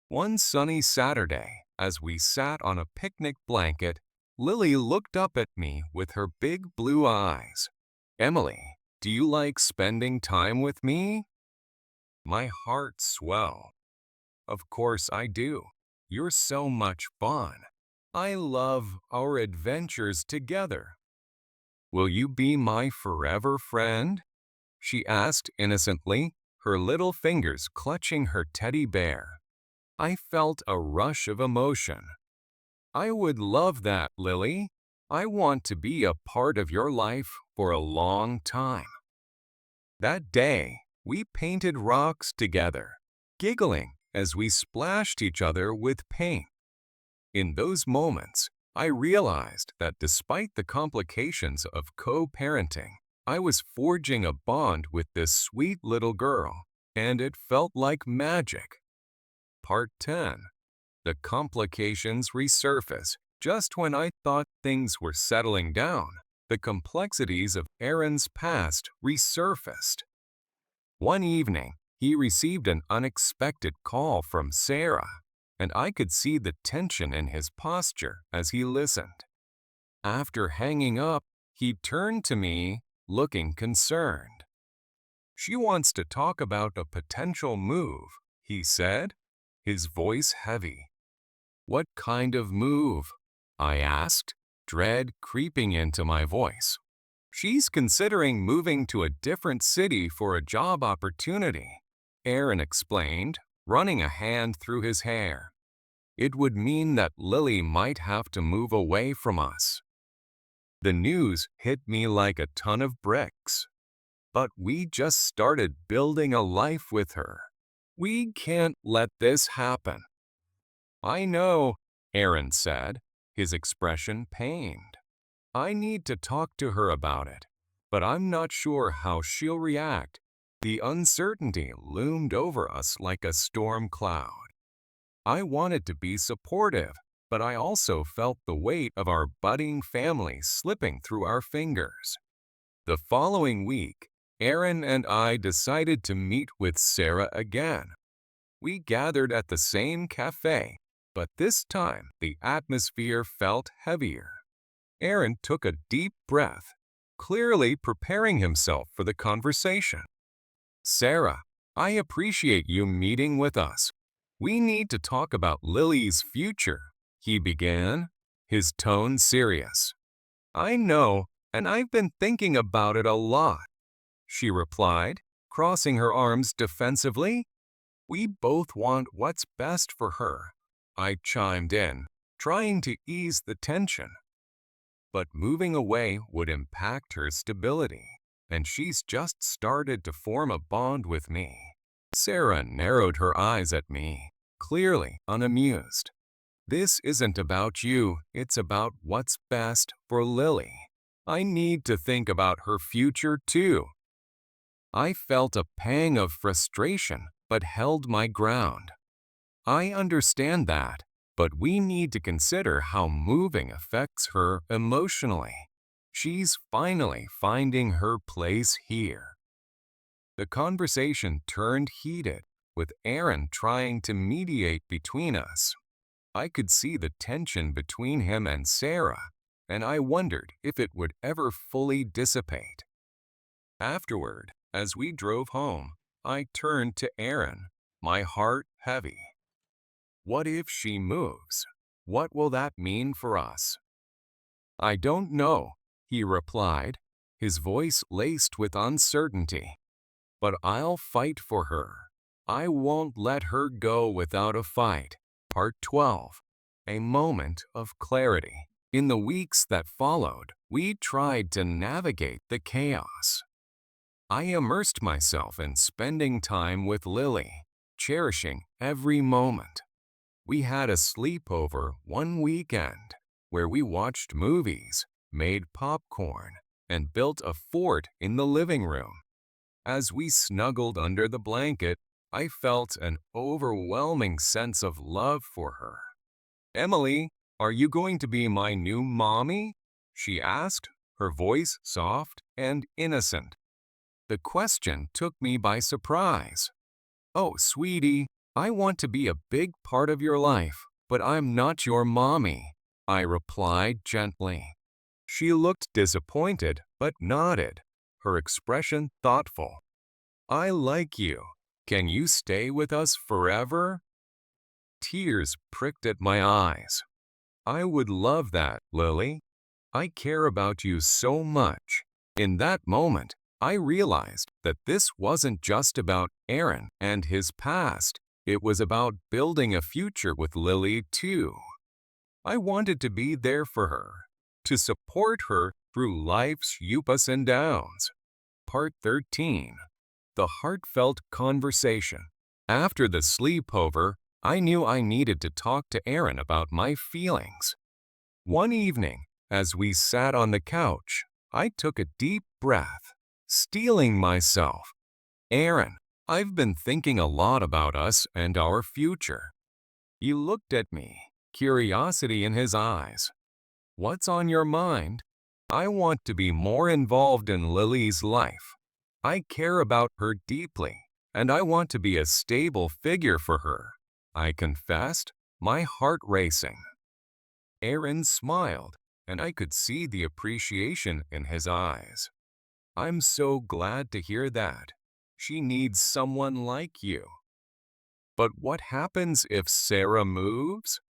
One sunny Saturday, as we sat on a picnic blanket, Lily looked up at me with her big blue eyes. "Emily, do you like spending time with me?" My heart swelled. "Of course I do. You're so much fun. I love our adventures together." "Will you be my forever friend?" she asked innocently, her little fingers clutching her teddy bear. I felt a rush of emotion. "I would love that, Lily. I want to be a part of your life for a long time." That day, we painted rocks together, giggling as we splashed each other with paint. In those moments, I realized that despite the complications of co-parenting, I was forging a bond with this sweet little girl, and it felt like magic. Part 10. The complications resurface. Just when I thought things were settling down, the complexities of Aaron's past resurfaced. One evening, he received an unexpected call from Sarah, and I could see the tension in his posture as he listened. After hanging up, he turned to me, looking concerned. "She wants to talk about a potential move," he said, his voice heavy. "What kind of move?" I asked, dread creeping into my voice. "She's considering moving to a different city for a job opportunity," Aaron explained, running a hand through his hair. "It would mean that Lily might have to move away from us." The news hit me like a ton of bricks. But we just started building a life with her. We can't let this happen. "I know," Aaron said, his expression pained. "I need to talk to her about it, but I'm not sure how she'll react." The uncertainty loomed over us like a storm cloud. I wanted to be supportive, but I also felt the weight of our budding family slipping through our fingers. The following week, Aaron and I decided to meet with Sarah again. We gathered at the same cafe, but this time the atmosphere felt heavier. Aaron took a deep breath, clearly preparing himself for the conversation. "Sarah, I appreciate you meeting with us. We need to talk about Lily's future," he began, his tone serious. "I know, and I've been thinking about it a lot," she replied, crossing her arms defensively. "We both want what's best for her," I chimed in, trying to ease the tension. "But moving away would impact her stability, and she's just started to form a bond with me." Sarah narrowed her eyes at me, clearly unamused. "This isn't about you, it's about what's best for Lily. I need to think about her future too." I felt a pang of frustration, but held my ground. "I understand that, but we need to consider how moving affects her emotionally. She's finally finding her place here." The conversation turned heated, with Aaron trying to mediate between us. I could see the tension between him and Sarah, and I wondered if it would ever fully dissipate. Afterward, as we drove home, I turned to Aaron, my heart heavy. "What if she moves? What will that mean for us?" "I don't know," he replied, his voice laced with uncertainty. "But I'll fight for her. I won't let her go without a fight." Part 12. A moment of clarity. In the weeks that followed, we tried to navigate the chaos. I immersed myself in spending time with Lily, cherishing every moment. We had a sleepover one weekend where we watched movies, made popcorn, and built a fort in the living room. As we snuggled under the blanket, I felt an overwhelming sense of love for her. "Emily, are you going to be my new mommy?" she asked, her voice soft and innocent. The question took me by surprise. "Oh, sweetie, I want to be a big part of your life, but I'm not your mommy," I replied gently. She looked disappointed but nodded, her expression thoughtful. "I like you. Can you stay with us forever?" Tears pricked at my eyes. "I would love that, Lily. I care about you so much." In that moment, I realized that this wasn't just about Aaron and his past. It was about building a future with Lily too. I wanted to be there for her, to support her through life's ups and downs. Part 13. The heartfelt conversation. After the sleepover, I knew I needed to talk to Aaron about my feelings. One evening, as we sat on the couch, I took a deep breath, steeling myself. Aaron, I've been thinking a lot about us and our future. He looked at me, curiosity in his eyes. What's on your mind? I want to be more involved in Lily's life. I care about her deeply, and I want to be a stable figure for her, I confessed, my heart racing. Aaron smiled, and I could see the appreciation in his eyes. I'm so glad to hear that. She needs someone like you. But what happens if Sarah moves?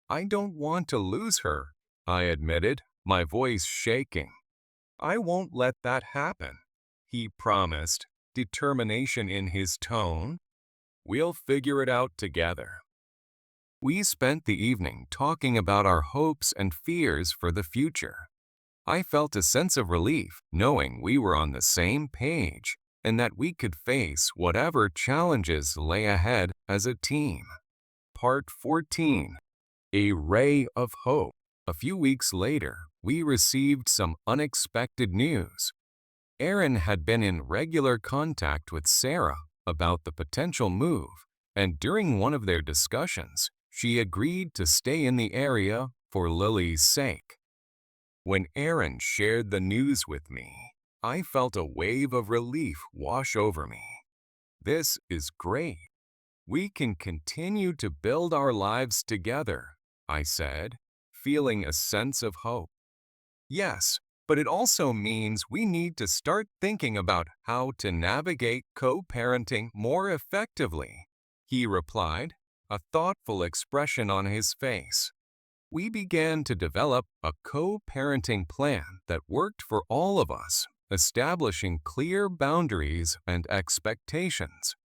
I don't want to lose her, I admitted, my voice shaking. I won't let that happen, he promised, determination in his tone. We'll figure it out together. We spent the evening talking about our hopes and fears for the future. I felt a sense of relief knowing we were on the same page and that we could face whatever challenges lay ahead as a team. Part 14. A Ray of Hope. A few weeks later, we received some unexpected news. Aaron had been in regular contact with Sarah about the potential move, and during one of their discussions, she agreed to stay in the area for Lily's sake. When Aaron shared the news with me, I felt a wave of relief wash over me. This is great. We can continue to build our lives together, I said, feeling a sense of hope. Yes, but it also means we need to start thinking about how to navigate co-parenting more effectively, he replied, a thoughtful expression on his face. We began to develop a co-parenting plan that worked for all of us, establishing clear boundaries and expectations.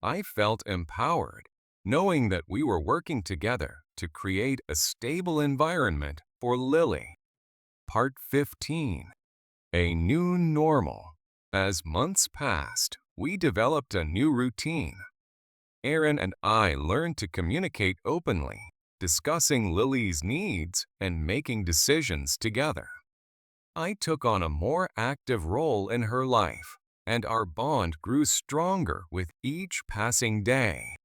I felt empowered, knowing that we were working together to create a stable environment for Lily. Part 15. A New Normal. As months passed, we developed a new routine. Aaron and I learned to communicate openly, discussing Lily's needs and making decisions together. I took on a more active role in her life, and our bond grew stronger with each passing day.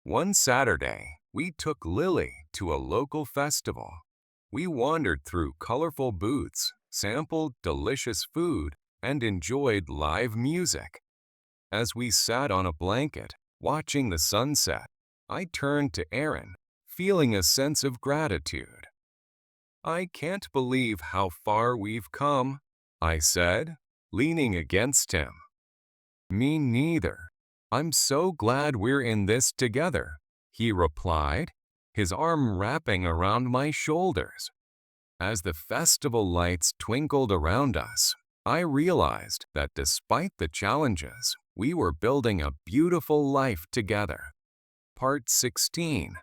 One Saturday, we took Lily to a local festival. We wandered through colorful booths, sampled delicious food, and enjoyed live music. As we sat on a blanket, watching the sunset, I turned to Aaron, feeling a sense of gratitude. I can't believe how far we've come, I said, leaning against him. Me neither. I'm so glad we're in this together, he replied, his arm wrapping around my shoulders. As the festival lights twinkled around us, I realized that despite the challenges, we were building a beautiful life together. Part 16.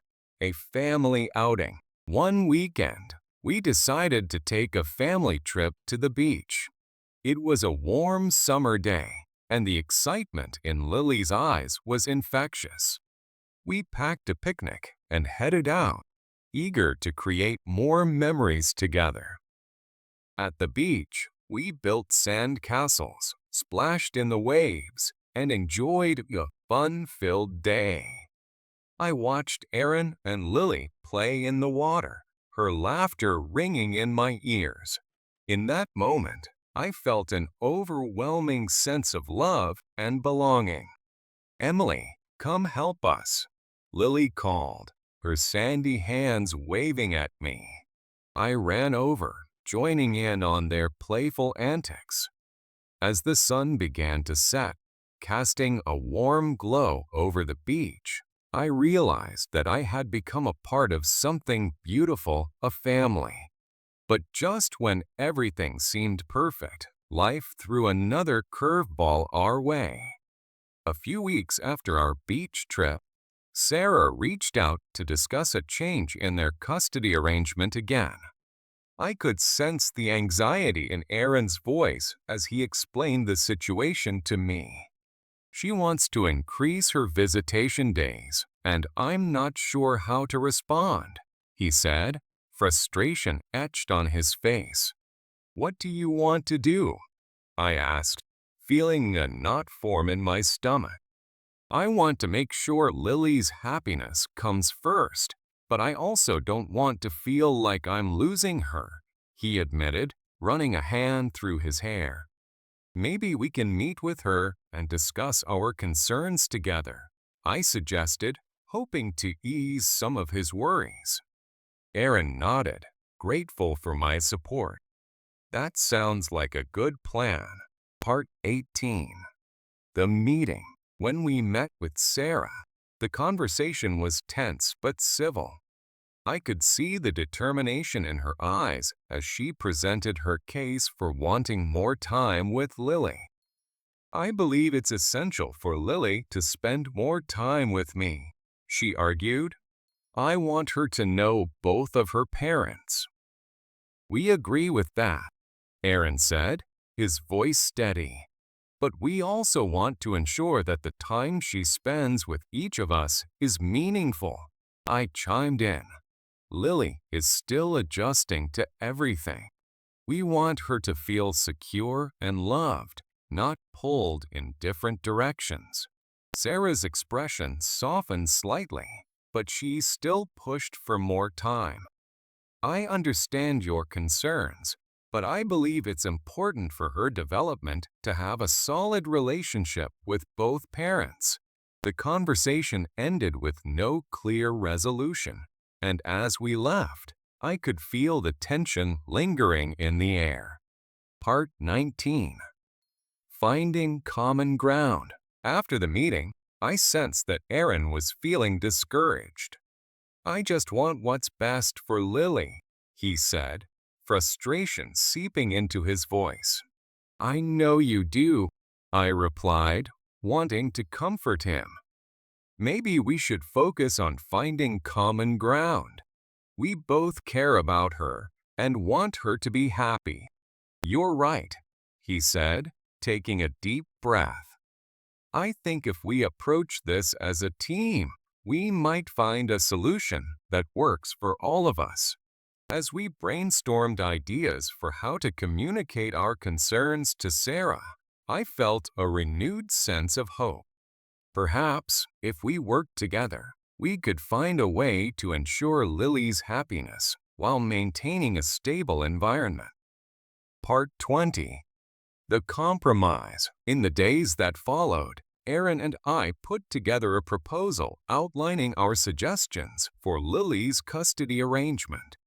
A Family Outing. One weekend, we decided to take a family trip to the beach. It was a warm summer day, and the excitement in Lily's eyes was infectious. We packed a picnic and headed out, eager to create more memories together. At the beach, we built sand castles, splashed in the waves, and enjoyed a fun-filled day. I watched Aaron and Lily play in the water, her laughter ringing in my ears. In that moment, I felt an overwhelming sense of love and belonging. Emily, come help us, Lily called, her sandy hands waving at me. I ran over, joining in on their playful antics. As the sun began to set, casting a warm glow over the beach, I realized that I had become a part of something beautiful, a family. But just when everything seemed perfect, life threw another curveball our way. A few weeks after our beach trip, Sarah reached out to discuss a change in their custody arrangement again. I could sense the anxiety in Aaron's voice as he explained the situation to me. She wants to increase her visitation days, and I'm not sure how to respond, he said, Frustration etched on his face. "What do you want to do?" I asked, feeling a knot form in my stomach. "I want to make sure Lily's happiness comes first, but I also don't want to feel like I'm losing her," he admitted, running a hand through his hair. "Maybe we can meet with her and discuss our concerns together," I suggested, hoping to ease some of his worries. Aaron nodded, grateful for my support. That sounds like a good plan. Part 18. The meeting. When we met with Sarah, the conversation was tense but civil. I could see the determination in her eyes as she presented her case for wanting more time with Lily. "I believe it's essential for Lily to spend more time with me," she argued. "I want her to know both of her parents." "We agree with that," Aaron said, his voice steady. "But we also want to ensure that the time she spends with each of us is meaningful," I chimed in. "Lily is still adjusting to everything. We want her to feel secure and loved, not pulled in different directions." Sarah's expression softened slightly, but she still pushed for more time. "I understand your concerns, but I believe it's important for her development to have a solid relationship with both parents." The conversation ended with no clear resolution, and as we left, I could feel the tension lingering in the air. Part 19. Finding common ground. After the meeting, I sensed that Aaron was feeling discouraged. "I just want what's best for Lily," he said, frustration seeping into his voice. "I know you do," I replied, wanting to comfort him. "Maybe we should focus on finding common ground. We both care about her and want her to be happy." "You're right," he said, taking a deep breath. "I think if we approach this as a team, we might find a solution that works for all of us." As we brainstormed ideas for how to communicate our concerns to Sarah, I felt a renewed sense of hope. Perhaps, if we worked together, we could find a way to ensure Lily's happiness while maintaining a stable environment. Part 20. The compromise. In the days that followed, Aaron and I put together a proposal outlining our suggestions for Lily's custody arrangement.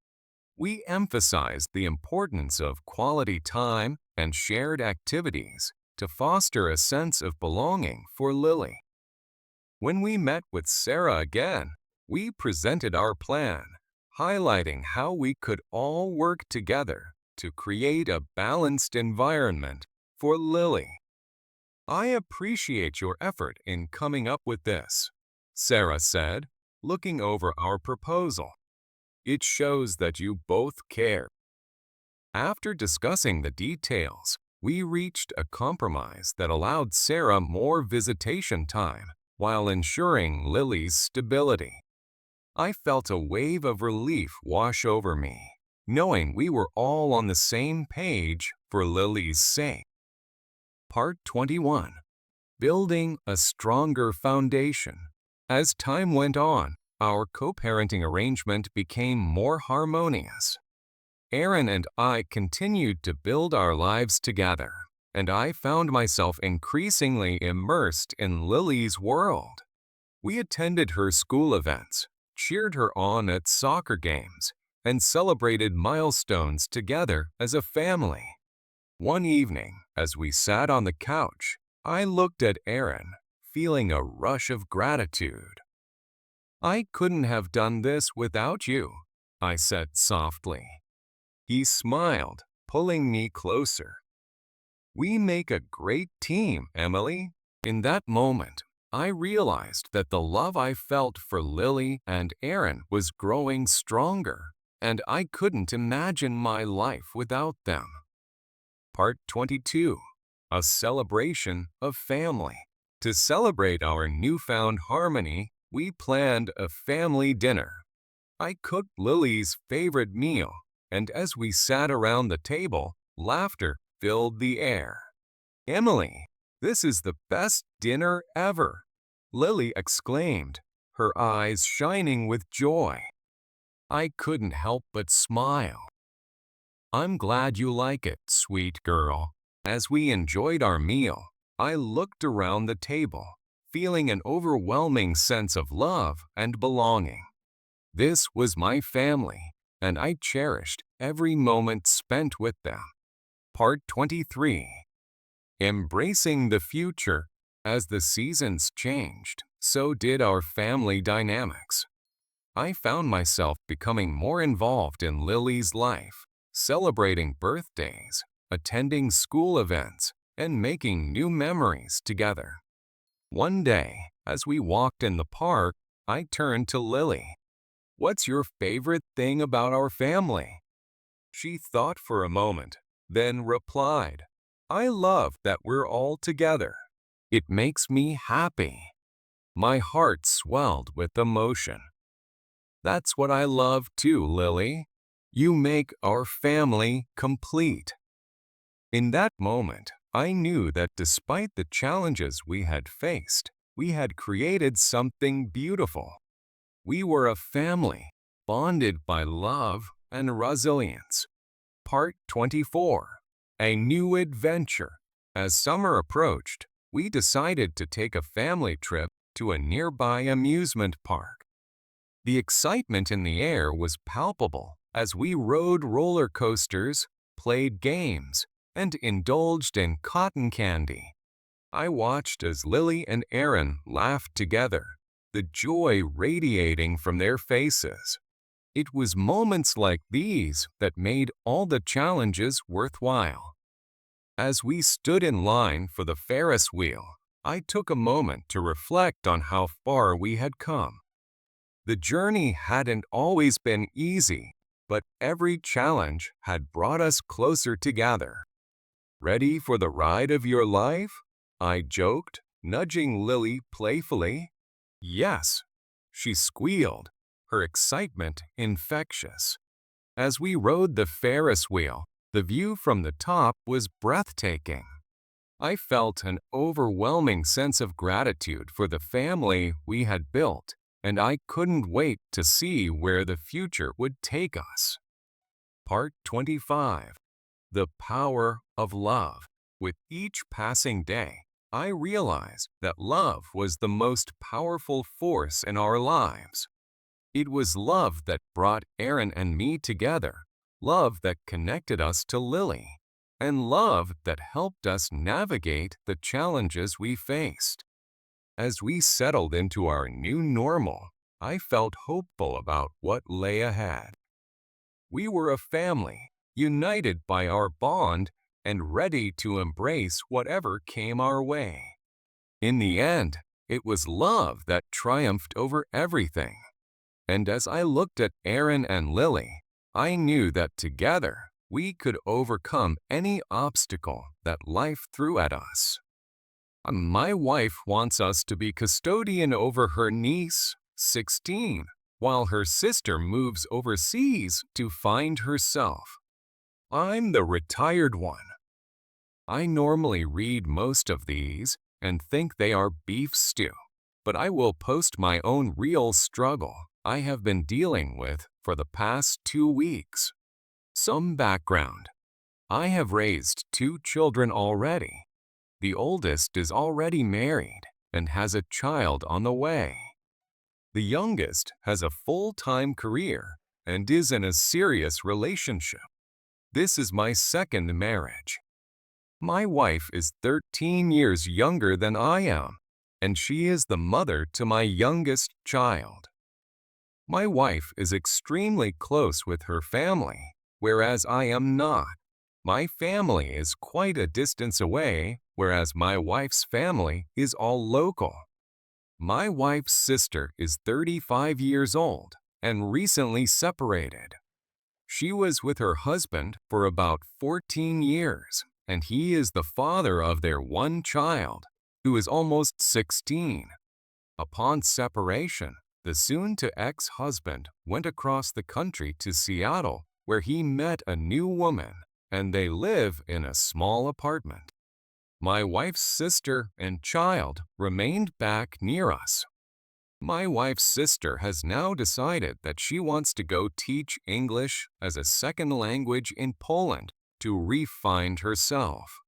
We emphasized the importance of quality time and shared activities to foster a sense of belonging for Lily. When we met with Sarah again, we presented our plan, highlighting how we could all work together to create a balanced environment for Lily. "I appreciate your effort in coming up with this," Sarah said, looking over our proposal. "It shows that you both care." After discussing the details, we reached a compromise that allowed Sarah more visitation time while ensuring Lily's stability. I felt a wave of relief wash over me, knowing we were all on the same page for Lily's sake. Part 21. Building a stronger foundation. As time went on, our co-parenting arrangement became more harmonious. Aaron and I continued to build our lives together, and I found myself increasingly immersed in Lily's world. We attended her school events, cheered her on at soccer games, and celebrated milestones together as a family. One evening, as we sat on the couch, I looked at Aaron, feeling a rush of gratitude. "I couldn't have done this without you," I said softly. He smiled, pulling me closer. "We make a great team, Emily." In that moment, I realized that the love I felt for Lily and Aaron was growing stronger, and I couldn't imagine my life without them. Part 22. A celebration of family. To celebrate our newfound harmony, we planned a family dinner. I cooked Lily's favorite meal, and as we sat around the table, laughter filled the air. "Emily, this is the best dinner ever!" Lily exclaimed, her eyes shining with joy. I couldn't help but smile. "I'm glad you like it, sweet girl." As we enjoyed our meal, I looked around the table, feeling an overwhelming sense of love and belonging. This was my family, and I cherished every moment spent with them. Part 23. Embracing the future. As the seasons changed, so did our family dynamics. I found myself becoming more involved in Lily's life, celebrating birthdays, attending school events, and making new memories together. One day, as we walked in the park, I turned to Lily. "What's your favorite thing about our family?" She thought for a moment, then replied, "I love that we're all together. It makes me happy." My heart swelled with emotion. "That's what I love too, Lily. You make our family complete." In that moment, I knew that despite the challenges we had faced, we had created something beautiful. We were a family, bonded by love and resilience. Part 24. A new adventure. As summer approached, we decided to take a family trip to a nearby amusement park. The excitement in the air was palpable as we rode roller coasters, played games, and indulged in cotton candy. I watched as Lily and Aaron laughed together, the joy radiating from their faces. It was moments like these that made all the challenges worthwhile. As we stood in line for the Ferris wheel, I took a moment to reflect on how far we had come. The journey hadn't always been easy, but every challenge had brought us closer together. "Ready for the ride of your life?" I joked, nudging Lily playfully. "Yes," she squealed, her excitement infectious. As we rode the Ferris wheel, the view from the top was breathtaking. I felt an overwhelming sense of gratitude for the family we had built, and I couldn't wait to see where the future would take us. Part 25. The power of love. With each passing day, I realized that love was the most powerful force in our lives. It was love that brought Aaron and me together, love that connected us to Lily, and love that helped us navigate the challenges we faced. As we settled into our new normal, I felt hopeful about what lay ahead. We were a family, united by our bond and ready to embrace whatever came our way. In the end, it was love that triumphed over everything. And as I looked at Aaron and Lily, I knew that together we could overcome any obstacle that life threw at us. My wife wants us to be custodian over her niece, 16, while her sister moves overseas to find herself. I'm the retired one. I normally read most of these and think they are beef stew, but I will post my own real struggle I have been dealing with for the past 2 weeks. Some background. I have raised 2 children already. The oldest is already married and has a child on the way. The youngest has a full-time career and is in a serious relationship. This is my second marriage. My wife is 13 years younger than I am, and she is the mother to my youngest child. My wife is extremely close with her family, whereas I am not. My family is quite a distance away, whereas my wife's family is all local. My wife's sister is 35 years old and recently separated. She was with her husband for about 14 years, and he is the father of their one child, who is almost 16. Upon separation, The soon-to-ex-husband went across the country to Seattle, where he met a new woman, and they live in a small apartment. My wife's sister and child remained back near us. My wife's sister has now decided that she wants to go teach English as a second language in Poland to re-find herself.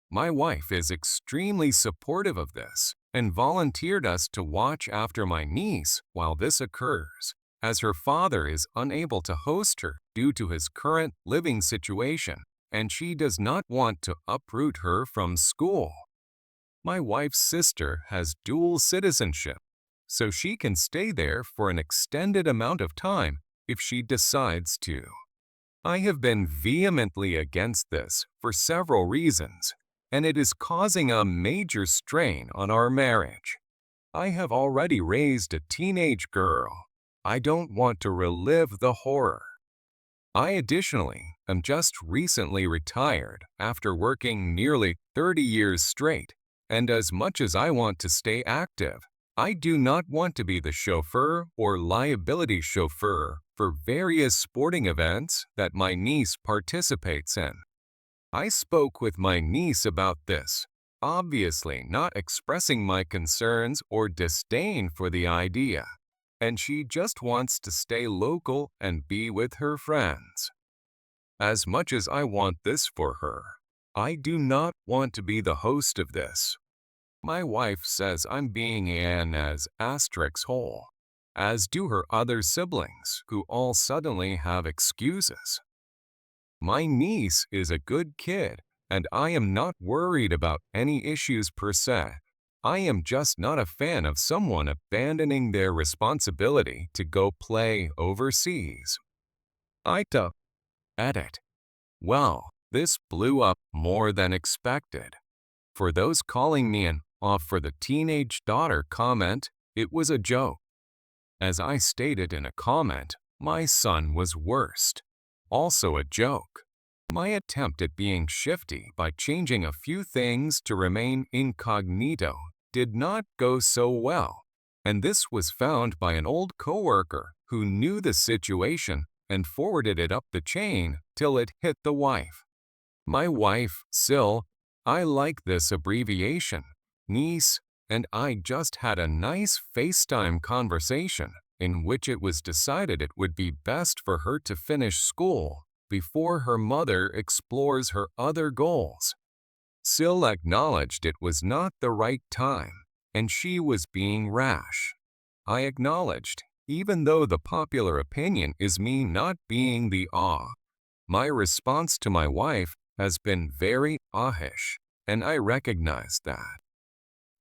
My wife is extremely supportive of this and volunteered us to watch after my niece while this occurs, as her father is unable to host her due to his current living situation, and she does not want to uproot her from school. My wife's sister has dual citizenship, so she can stay there for an extended amount of time if she decides to. I have been vehemently against this for several reasons, and it is causing a major strain on our marriage. I have already raised a teenage girl. I don't want to relive the horror. I additionally am just recently retired after working nearly 30 years straight, and as much as I want to stay active, I do not want to be the chauffeur or liability chauffeur for various sporting events that my niece participates in. I spoke with my niece about this, obviously not expressing my concerns or disdain for the idea, and she just wants to stay local and be with her friends. As much as I want this for her, I do not want to be the host of this. My wife says I'm being an asterisk hole, as do her other siblings who all suddenly have excuses. My niece is a good kid, and I am not worried about any issues per se. I am just not a fan of someone abandoning their responsibility to go play overseas. AITA. Edit. Well, this blew up more than expected. For those calling me an off for the teenage daughter comment, it was a joke. As I stated in a comment, my son was worst. Also a joke. My attempt at being shifty by changing a few things to remain incognito did not go so well, and this was found by an old coworker who knew the situation and forwarded it up the chain till it hit the wife. My wife, Sil, I like this abbreviation, niece, and I just had a nice FaceTime conversation in which it was decided it would be best for her to finish school before her mother explores her other goals. Sil acknowledged it was not the right time, and she was being rash. I acknowledged, even though the popular opinion is me not being the awe. My response to my wife has been very ahish, and I recognize that.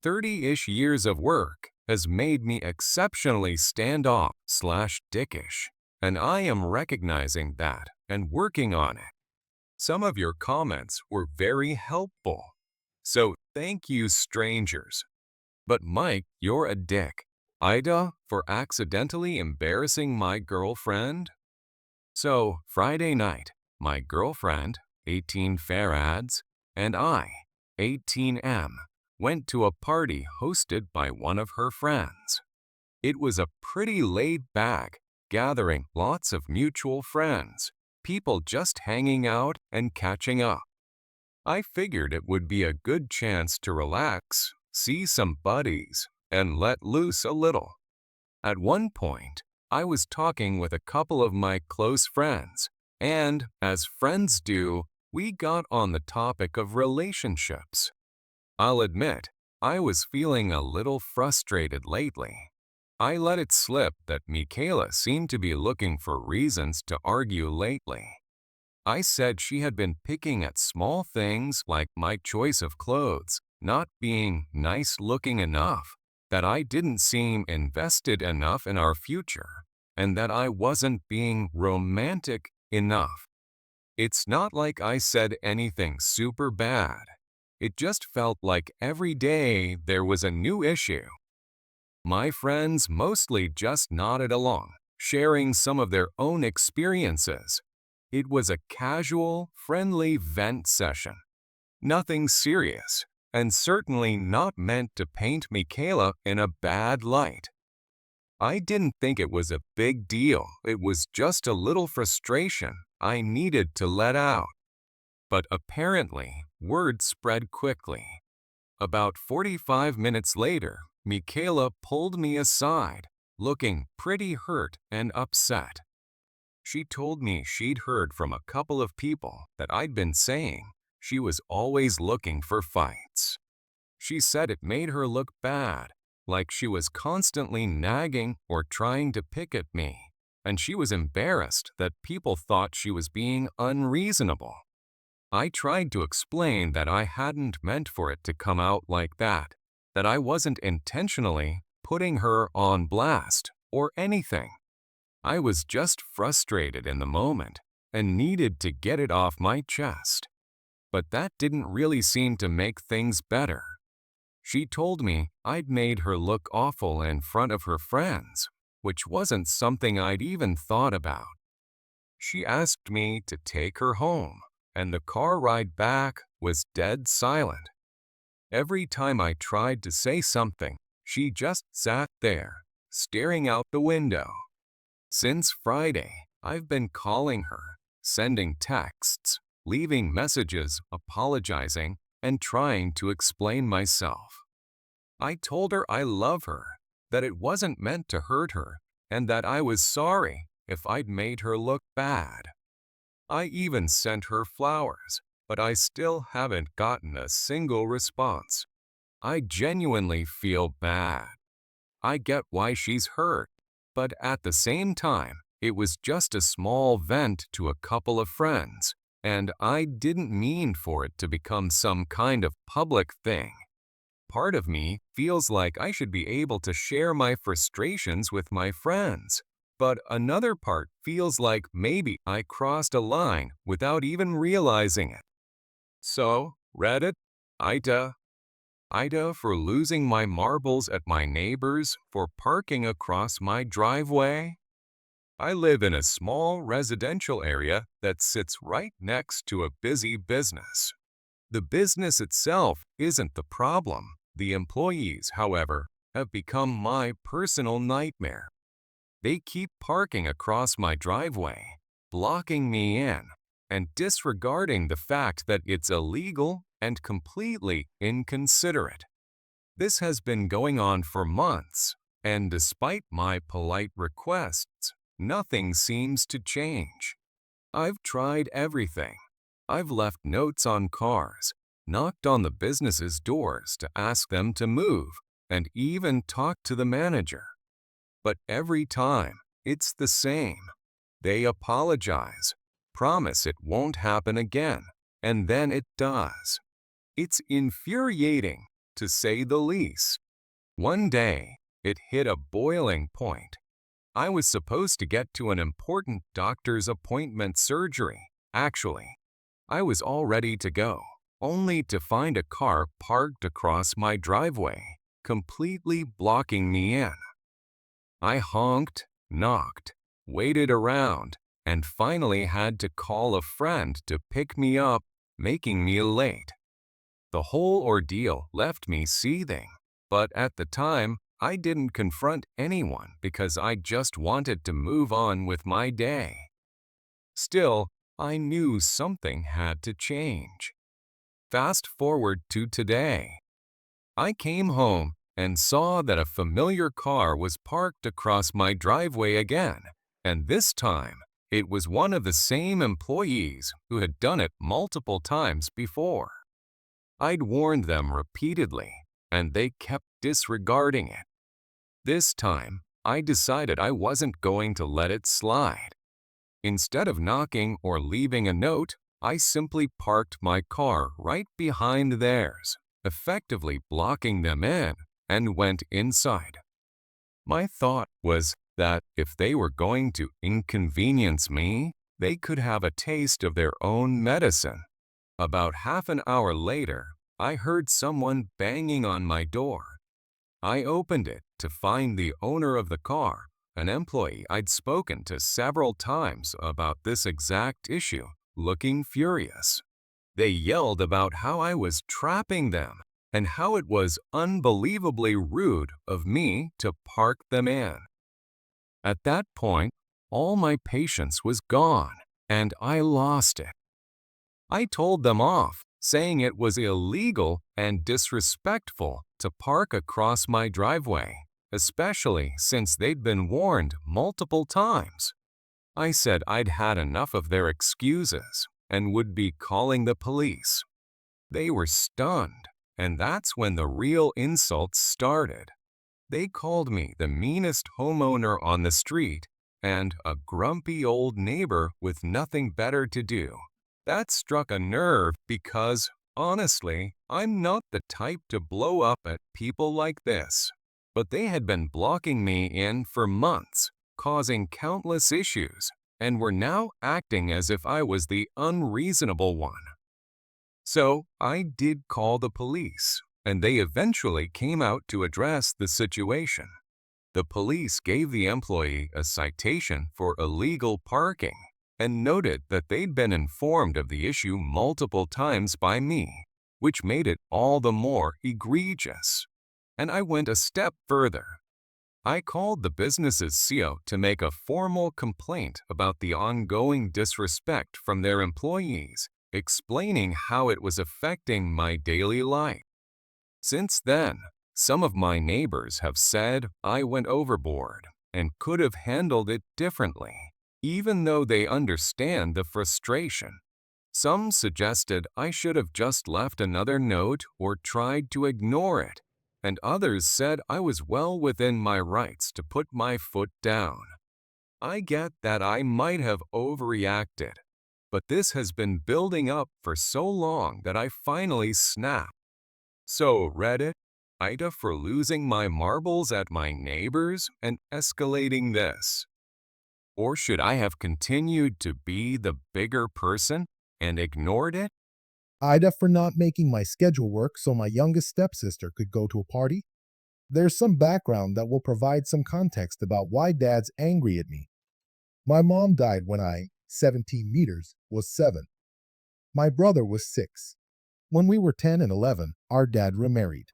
30-ish years of work has made me exceptionally standoff/dickish, and I am recognizing that and working on it. Some of your comments were very helpful, so thank you, strangers. But Mike, you're a dick. Ida, for accidentally embarrassing my girlfriend? So, Friday night, my girlfriend, 18 Farads, and I, 18M, went to a party hosted by one of her friends. It was a pretty laid-back gathering, lots of mutual friends, people just hanging out and catching up. I figured it would be a good chance to relax, see some buddies, and let loose a little. At one point, I was talking with a couple of my close friends, and, as friends do, we got on the topic of relationships. I'll admit, I was feeling a little frustrated lately. I let it slip that Michaela seemed to be looking for reasons to argue lately. I said she had been picking at small things like my choice of clothes not being nice-looking enough, that I didn't seem invested enough in our future, and that I wasn't being romantic enough. It's not like I said anything super bad. It just felt like every day there was a new issue. My friends mostly just nodded along, sharing some of their own experiences. It was a casual, friendly vent session. Nothing serious, and certainly not meant to paint Michaela in a bad light. I didn't think it was a big deal. It was just a little frustration I needed to let out. But apparently, word spread quickly. About 45 minutes later, Michaela pulled me aside, looking pretty hurt and upset. She told me she'd heard from a couple of people that I'd been saying she was always looking for fights. She said it made her look bad, like she was constantly nagging or trying to pick at me, and she was embarrassed that people thought she was being unreasonable. I tried to explain that I hadn't meant for it to come out like that I wasn't intentionally putting her on blast or anything. I was just frustrated in the moment and needed to get it off my chest. But that didn't really seem to make things better. She told me I'd made her look awful in front of her friends, which wasn't something I'd even thought about. She asked me to take her home, and the car ride back was dead silent. Every time I tried to say something, she just sat there, staring out the window. Since Friday, I've been calling her, sending texts, leaving messages, apologizing, and trying to explain myself. I told her I love her, that it wasn't meant to hurt her, and that I was sorry if I'd made her look bad. I even sent her flowers, but I still haven't gotten a single response. I genuinely feel bad. I get why she's hurt, but at the same time, it was just a small vent to a couple of friends, and I didn't mean for it to become some kind of public thing. Part of me feels like I should be able to share my frustrations with my friends, but another part feels like maybe I crossed a line without even realizing it. So, Reddit, AITA for losing my marbles at my neighbors for parking across my driveway. I live in a small residential area that sits right next to a busy business. The business itself isn't the problem. The employees, however, have become my personal nightmare. They keep parking across my driveway, blocking me in, and disregarding the fact that it's illegal and completely inconsiderate. This has been going on for months, and despite my polite requests, nothing seems to change. I've tried everything. I've left notes on cars, knocked on the business's doors to ask them to move, and even talked to the manager. But every time, it's the same. They apologize, promise it won't happen again, and then it does. It's infuriating, to say the least. One day, it hit a boiling point. I was supposed to get to an important doctor's appointment surgery, actually. I was all ready to go, only to find a car parked across my driveway, completely blocking me in. I honked, knocked, waited around, and finally had to call a friend to pick me up, making me late. The whole ordeal left me seething, but at the time, I didn't confront anyone because I just wanted to move on with my day. Still, I knew something had to change. Fast forward to today. I came home and saw that a familiar car was parked across my driveway again, and this time, it was one of the same employees who had done it multiple times before. I'd warned them repeatedly, and they kept disregarding it. This time, I decided I wasn't going to let it slide. Instead of knocking or leaving a note, I simply parked my car right behind theirs, effectively blocking them in, and went inside. My thought was that if they were going to inconvenience me, they could have a taste of their own medicine. About half an hour later, I heard someone banging on my door. I opened it to find the owner of the car, an employee I'd spoken to several times about this exact issue, looking furious. They yelled about how I was trapping them and how it was unbelievably rude of me to park them in. At that point, all my patience was gone, and I lost it. I told them off, saying it was illegal and disrespectful to park across my driveway, especially since they'd been warned multiple times. I said I'd had enough of their excuses and would be calling the police. They were stunned, and that's when the real insults started. They called me the meanest homeowner on the street and a grumpy old neighbor with nothing better to do. That struck a nerve because, honestly, I'm not the type to blow up at people like this. But they had been blocking me in for months, causing countless issues, and were now acting as if I was the unreasonable one. So I did call the police, and they eventually came out to address the situation. The police gave the employee a citation for illegal parking and noted that they'd been informed of the issue multiple times by me, which made it all the more egregious. And I went a step further. I called the business's CEO to make a formal complaint about the ongoing disrespect from their employees, explaining how it was affecting my daily life. Since then, some of my neighbors have said I went overboard and could have handled it differently, even though they understand the frustration. Some suggested I should have just left another note or tried to ignore it, and others said I was well within my rights to put my foot down. I get that I might have overreacted, but this has been building up for so long that I finally snapped. So Reddit, AITA for losing my marbles at my neighbors and escalating this. Or should I have continued to be the bigger person and ignored it? Ida for not making my schedule work so my youngest stepsister could go to a party. There's some background that will provide some context about why Dad's angry at me. My mom died when I, 17 meters, was 7. My brother was 6. When we were 10 and 11, our dad remarried.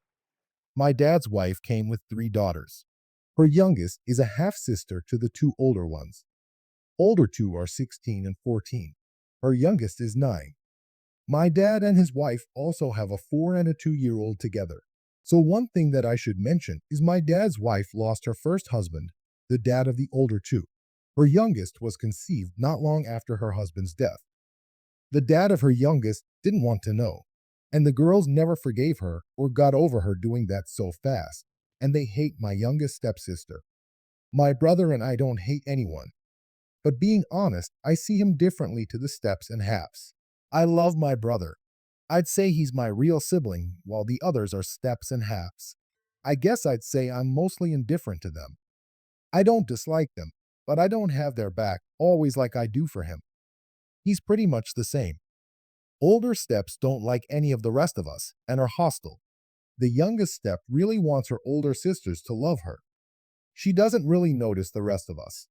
My dad's wife came with 3 daughters. Her youngest is a half-sister to the 2 older ones. Older 2 are 16 and 14. Her youngest is 9. My dad and his wife also have a 4 and a 2-year-old together. So one thing that I should mention is my dad's wife lost her first husband, the dad of the older 2. Her youngest was conceived not long after her husband's death. The dad of her youngest didn't want to know, and the girls never forgave her or got over her doing that so fast, and they hate my youngest stepsister. My brother and I don't hate anyone, but being honest, I see him differently to the steps and halves. I love my brother. I'd say he's my real sibling, while the others are steps and halves. I guess I'd say I'm mostly indifferent to them. I don't dislike them, but I don't have their back always like I do for him. He's pretty much the same. Older steps don't like any of the rest of us and are hostile. The youngest step really wants her older sisters to love her. She doesn't really notice the rest of us.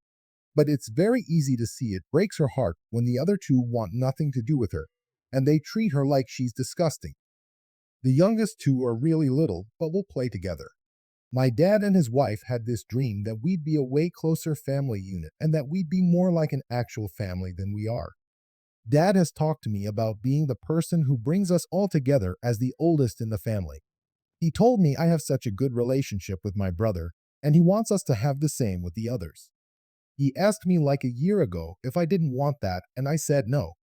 But it's very easy to see it breaks her heart when the other 2 want nothing to do with her, and they treat her like she's disgusting. The youngest 2 are really little, but will play together. My dad and his wife had this dream that we'd be a way closer family unit and that we'd be more like an actual family than we are. Dad has talked to me about being the person who brings us all together as the oldest in the family. He told me I have such a good relationship with my brother, and he wants us to have the same with the others. He asked me like a year ago if I didn't want that, and I said no,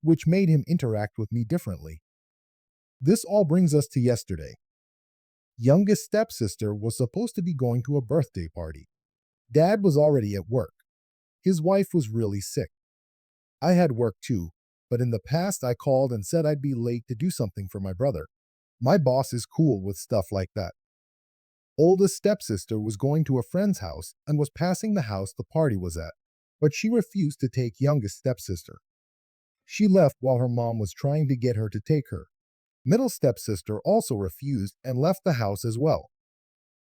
which made him interact with me differently. This all brings us to yesterday. Youngest stepsister was supposed to be going to a birthday party. Dad was already at work. His wife was really sick. I had work too, but in the past I called and said I'd be late to do something for my brother. My boss is cool with stuff like that. Oldest stepsister was going to a friend's house and was passing the house the party was at, but she refused to take youngest stepsister. She left while her mom was trying to get her to take her. Middle stepsister also refused and left the house as well.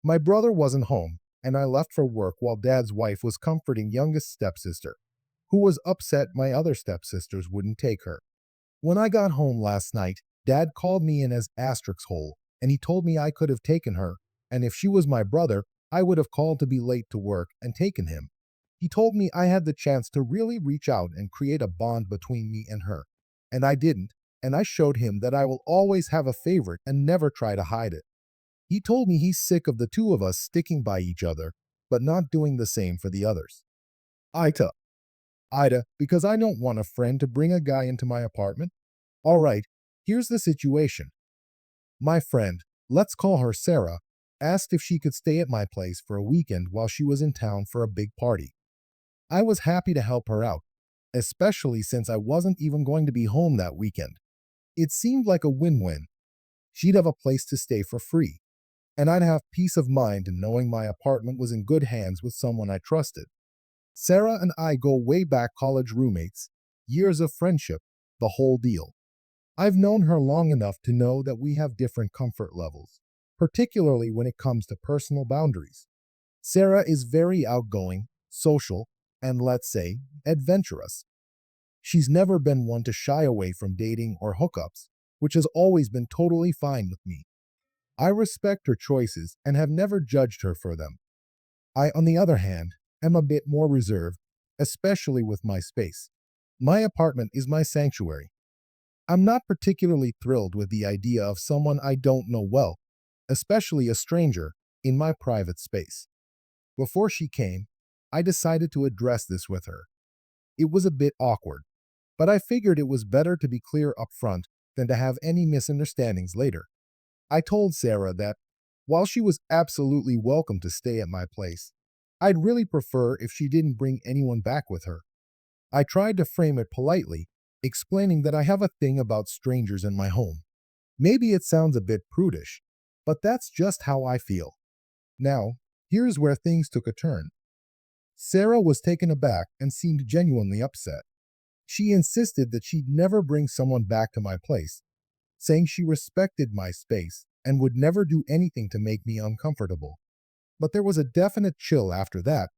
My brother wasn't home, and I left for work while Dad's wife was comforting youngest stepsister, who was upset my other stepsisters wouldn't take her. When I got home last night, Dad called me in as asterisk hole, and he told me I could have taken her, and if she was my brother, I would have called to be late to work and taken him. He told me I had the chance to really reach out and create a bond between me and her. And I didn't, and I showed him that I will always have a favorite and never try to hide it. He told me he's sick of the two of us sticking by each other, but not doing the same for the others. AITA. AITA, because I don't want a friend to bring a guy into my apartment. All right, here's the situation. My friend, let's call her Sarah, asked if she could stay at my place for a weekend while she was in town for a big party. I was happy to help her out, especially since I wasn't even going to be home that weekend. It seemed like a win-win. She'd have a place to stay for free, and I'd have peace of mind in knowing my apartment was in good hands with someone I trusted. Sarah and I go way back college roommates, years of friendship, the whole deal. I've known her long enough to know that we have different comfort levels, particularly when it comes to personal boundaries. Sarah is very outgoing, social, and let's say, adventurous. She's never been one to shy away from dating or hookups, which has always been totally fine with me. I respect her choices and have never judged her for them. I, on the other hand, am a bit more reserved, especially with my space. My apartment is my sanctuary. I'm not particularly thrilled with the idea of someone I don't know well, especially a stranger, in my private space. Before she came, I decided to address this with her. It was a bit awkward, but I figured it was better to be clear up front than to have any misunderstandings later. I told Sarah that, while she was absolutely welcome to stay at my place, I'd really prefer if she didn't bring anyone back with her. I tried to frame it politely, explaining that I have a thing about strangers in my home. Maybe it sounds a bit prudish, but that's just how I feel. Now, here's where things took a turn. Sarah was taken aback and seemed genuinely upset. She insisted that she'd never bring someone back to my place, saying she respected my space and would never do anything to make me uncomfortable. But there was a definite chill after that,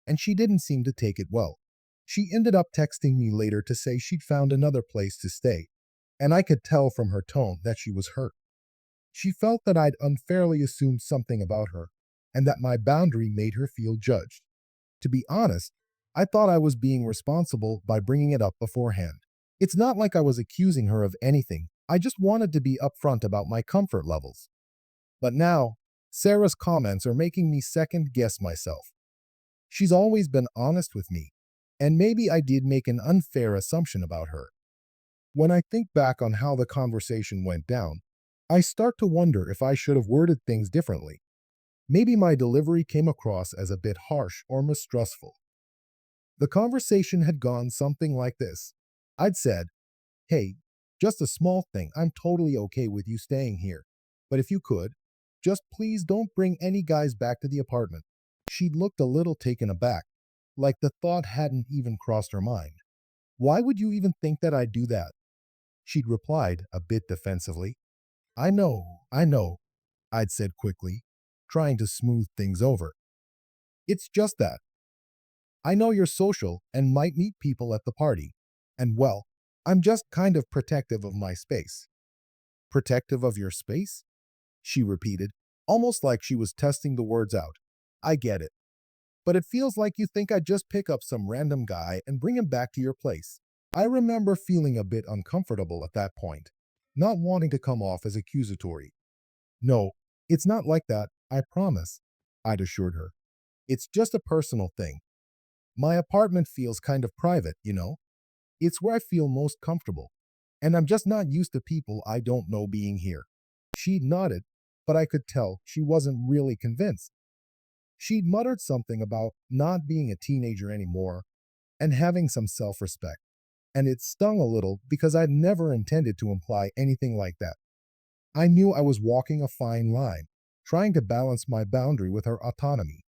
and she didn't seem to take it well. She ended up texting me later to say she'd found another place to stay, and I could tell from her tone that she was hurt. She felt that I'd unfairly assumed something about her, and that my boundary made her feel judged. To be honest, I thought I was being responsible by bringing it up beforehand. It's not like I was accusing her of anything, I just wanted to be upfront about my comfort levels. But now, Sarah's comments are making me second guess myself. She's always been honest with me, and maybe I did make an unfair assumption about her. When I think back on how the conversation went down, I start to wonder if I should have worded things differently. Maybe my delivery came across as a bit harsh or mistrustful. The conversation had gone something like this. I'd said, "Hey, just a small thing, I'm totally okay with you staying here. But if you could, just please don't bring any guys back to the apartment." She'd looked a little taken aback, like the thought hadn't even crossed her mind. "Why would you even think that I'd do that?" She'd replied, a bit defensively. I know, I'd said quickly, trying to smooth things over. "It's just that. I know you're social and might meet people at the party. And well, I'm just kind of protective of my space." "Protective of your space?" she repeated, almost like she was testing the words out. "I get it. But it feels like you think I'd just pick up some random guy and bring him back to your place." I remember feeling a bit uncomfortable at that point, not wanting to come off as accusatory. "No, it's not like that, I promise," I'd assured her. "It's just a personal thing. My apartment feels kind of private, you know? It's where I feel most comfortable, and I'm just not used to people I don't know being here." She nodded, but I could tell she wasn't really convinced. She'd muttered something about not being a teenager anymore and having some self-respect, and it stung a little because I'd never intended to imply anything like that. I knew I was walking a fine line, trying to balance my boundary with her autonomy,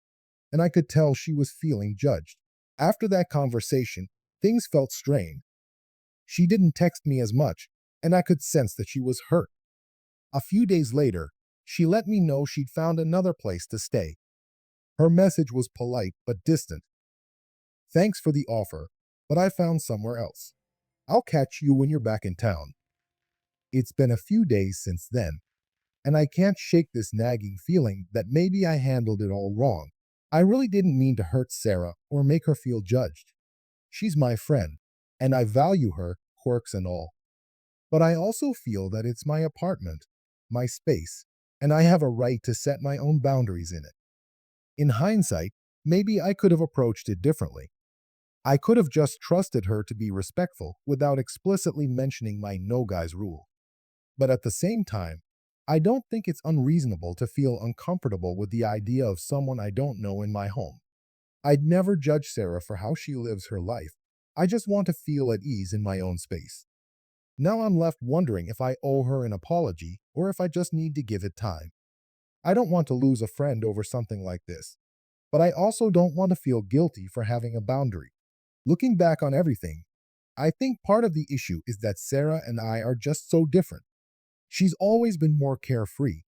and I could tell she was feeling judged. After that conversation, things felt strained. She didn't text me as much, and I could sense that she was hurt. A few days later, she let me know she'd found another place to stay. Her message was polite but distant. "Thanks for the offer, but I found somewhere else. I'll catch you when you're back in town." It's been a few days since then, and I can't shake this nagging feeling that maybe I handled it all wrong. I really didn't mean to hurt Sarah or make her feel judged. She's my friend, and I value her, quirks and all. But I also feel that it's my apartment, my space, and I have a right to set my own boundaries in it. In hindsight, maybe I could have approached it differently. I could have just trusted her to be respectful without explicitly mentioning my no guys rule. But at the same time, I don't think it's unreasonable to feel uncomfortable with the idea of someone I don't know in my home. I'd never judge Sarah for how she lives her life. I just want to feel at ease in my own space. Now I'm left wondering if I owe her an apology or if I just need to give it time. I don't want to lose a friend over something like this, but I also don't want to feel guilty for having a boundary. Looking back on everything, I think part of the issue is that Sarah and I are just so different. She's always been more carefree,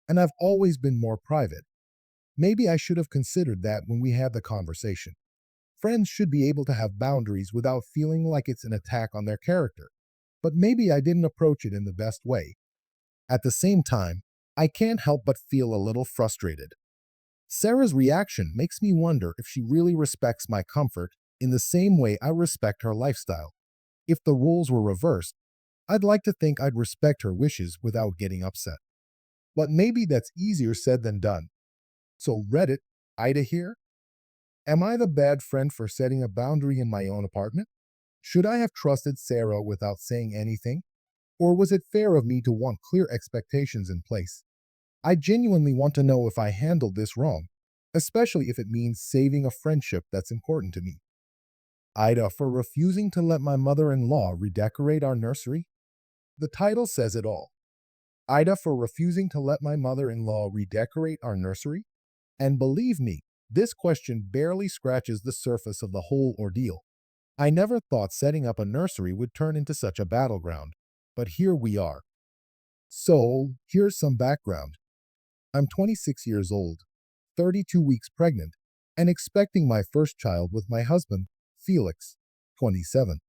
and I've always been more private. Maybe I should have considered that when we had the conversation. Friends should be able to have boundaries without feeling like it's an attack on their character. But maybe I didn't approach it in the best way. At the same time, I can't help but feel a little frustrated. Sarah's reaction makes me wonder if she really respects my comfort in the same way I respect her lifestyle. If the roles were reversed, I'd like to think I'd respect her wishes without getting upset. But maybe that's easier said than done. So Reddit, AITA here? Am I the bad friend for setting a boundary in my own apartment? Should I have trusted Sarah without saying anything? Or was it fair of me to want clear expectations in place? I genuinely want to know if I handled this wrong, especially if it means saving a friendship that's important to me. Ida for refusing to let my mother-in-law redecorate our nursery? The title says it all. Ida for refusing to let my mother-in-law redecorate our nursery? And believe me, this question barely scratches the surface of the whole ordeal. I never thought setting up a nursery would turn into such a battleground, but here we are. So, here's some background. I'm 26 years old, 32 weeks pregnant, and expecting my first child with my husband, Felix, 27.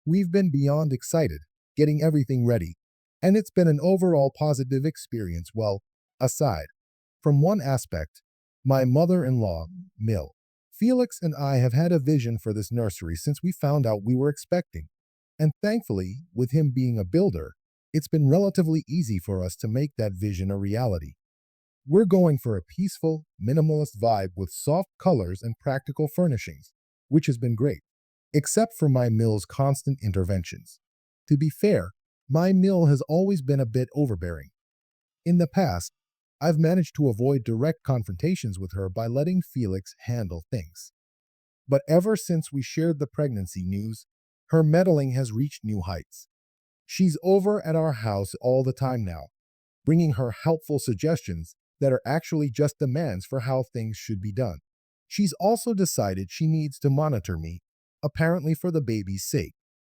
We've been beyond excited, getting everything ready, and it's been an overall positive experience. Well, aside from one aspect, my mother-in-law, Mill. Felix and I have had a vision for this nursery since we found out we were expecting, and thankfully, with him being a builder, it's been relatively easy for us to make that vision a reality. We're going for a peaceful, minimalist vibe with soft colors and practical furnishings, which has been great, except for my Mill's constant interventions. To be fair, my Mill has always been a bit overbearing. In the past, I've managed to avoid direct confrontations with her by letting Felix handle things. But ever since we shared the pregnancy news, her meddling has reached new heights. She's over at our house all the time now, bringing her helpful suggestions that are actually just demands for how things should be done. She's also decided she needs to monitor me, apparently for the baby's sake.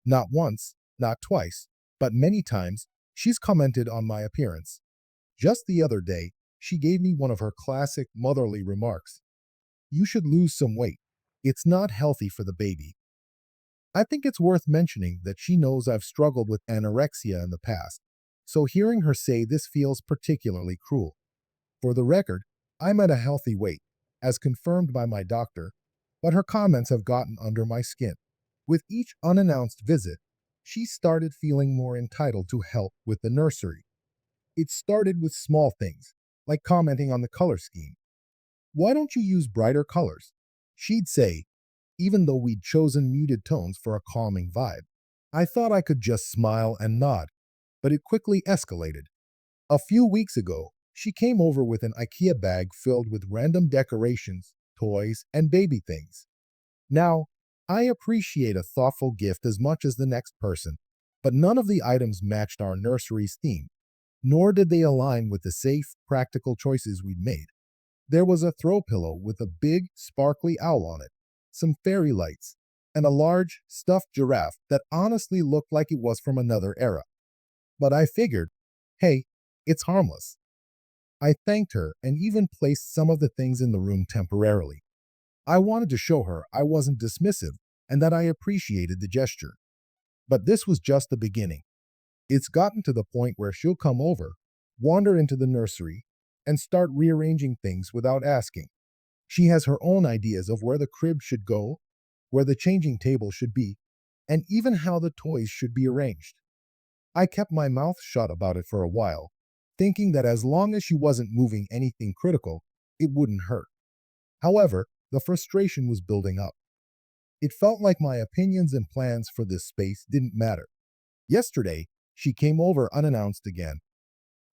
Not once, not twice, but many times, she's commented on my appearance. Just the other day, she gave me one of her classic motherly remarks. You should lose some weight. It's not healthy for the baby. I think it's worth mentioning that she knows I've struggled with anorexia in the past, so hearing her say this feels particularly cruel. For the record, I'm at a healthy weight, as confirmed by my doctor, but her comments have gotten under my skin. With each unannounced visit, she started feeling more entitled to help with the nursery. It started with small things, like commenting on the color scheme. Why don't you use brighter colors? She'd say, even though we'd chosen muted tones for a calming vibe. I thought I could just smile and nod, but it quickly escalated. A few weeks ago, she came over with an IKEA bag filled with random decorations, toys, and baby things. Now, I appreciate a thoughtful gift as much as the next person, but none of the items matched our nursery's theme, nor did they align with the safe, practical choices we'd made. There was a throw pillow with a big, sparkly owl on it, some fairy lights, and a large, stuffed giraffe that honestly looked like it was from another era. But I figured, hey, it's harmless. I thanked her and even placed some of the things in the room temporarily. I wanted to show her I wasn't dismissive and that I appreciated the gesture. But this was just the beginning. It's gotten to the point where she'll come over, wander into the nursery, and start rearranging things without asking. She has her own ideas of where the crib should go, where the changing table should be, and even how the toys should be arranged. I kept my mouth shut about it for a while, thinking that as long as she wasn't moving anything critical, it wouldn't hurt. However, the frustration was building up. It felt like my opinions and plans for this space didn't matter. Yesterday, she came over unannounced again.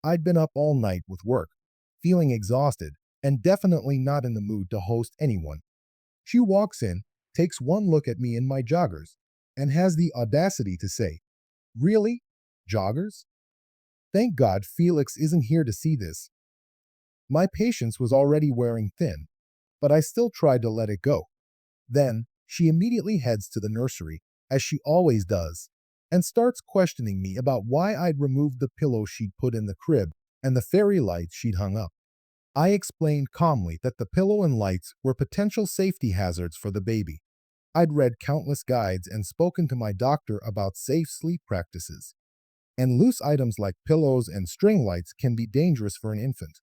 I'd been up all night with work, feeling exhausted, and definitely not in the mood to host anyone. She walks in, takes one look at me in my joggers, and has the audacity to say, "Really? Joggers?" Thank God Felix isn't here to see this. My patience was already wearing thin, but I still tried to let it go. Then, she immediately heads to the nursery, as she always does, and starts questioning me about why I'd removed the pillow she'd put in the crib and the fairy lights she'd hung up. I explained calmly that the pillow and lights were potential safety hazards for the baby. I'd read countless guides and spoken to my doctor about safe sleep practices, and loose items like pillows and string lights can be dangerous for an infant.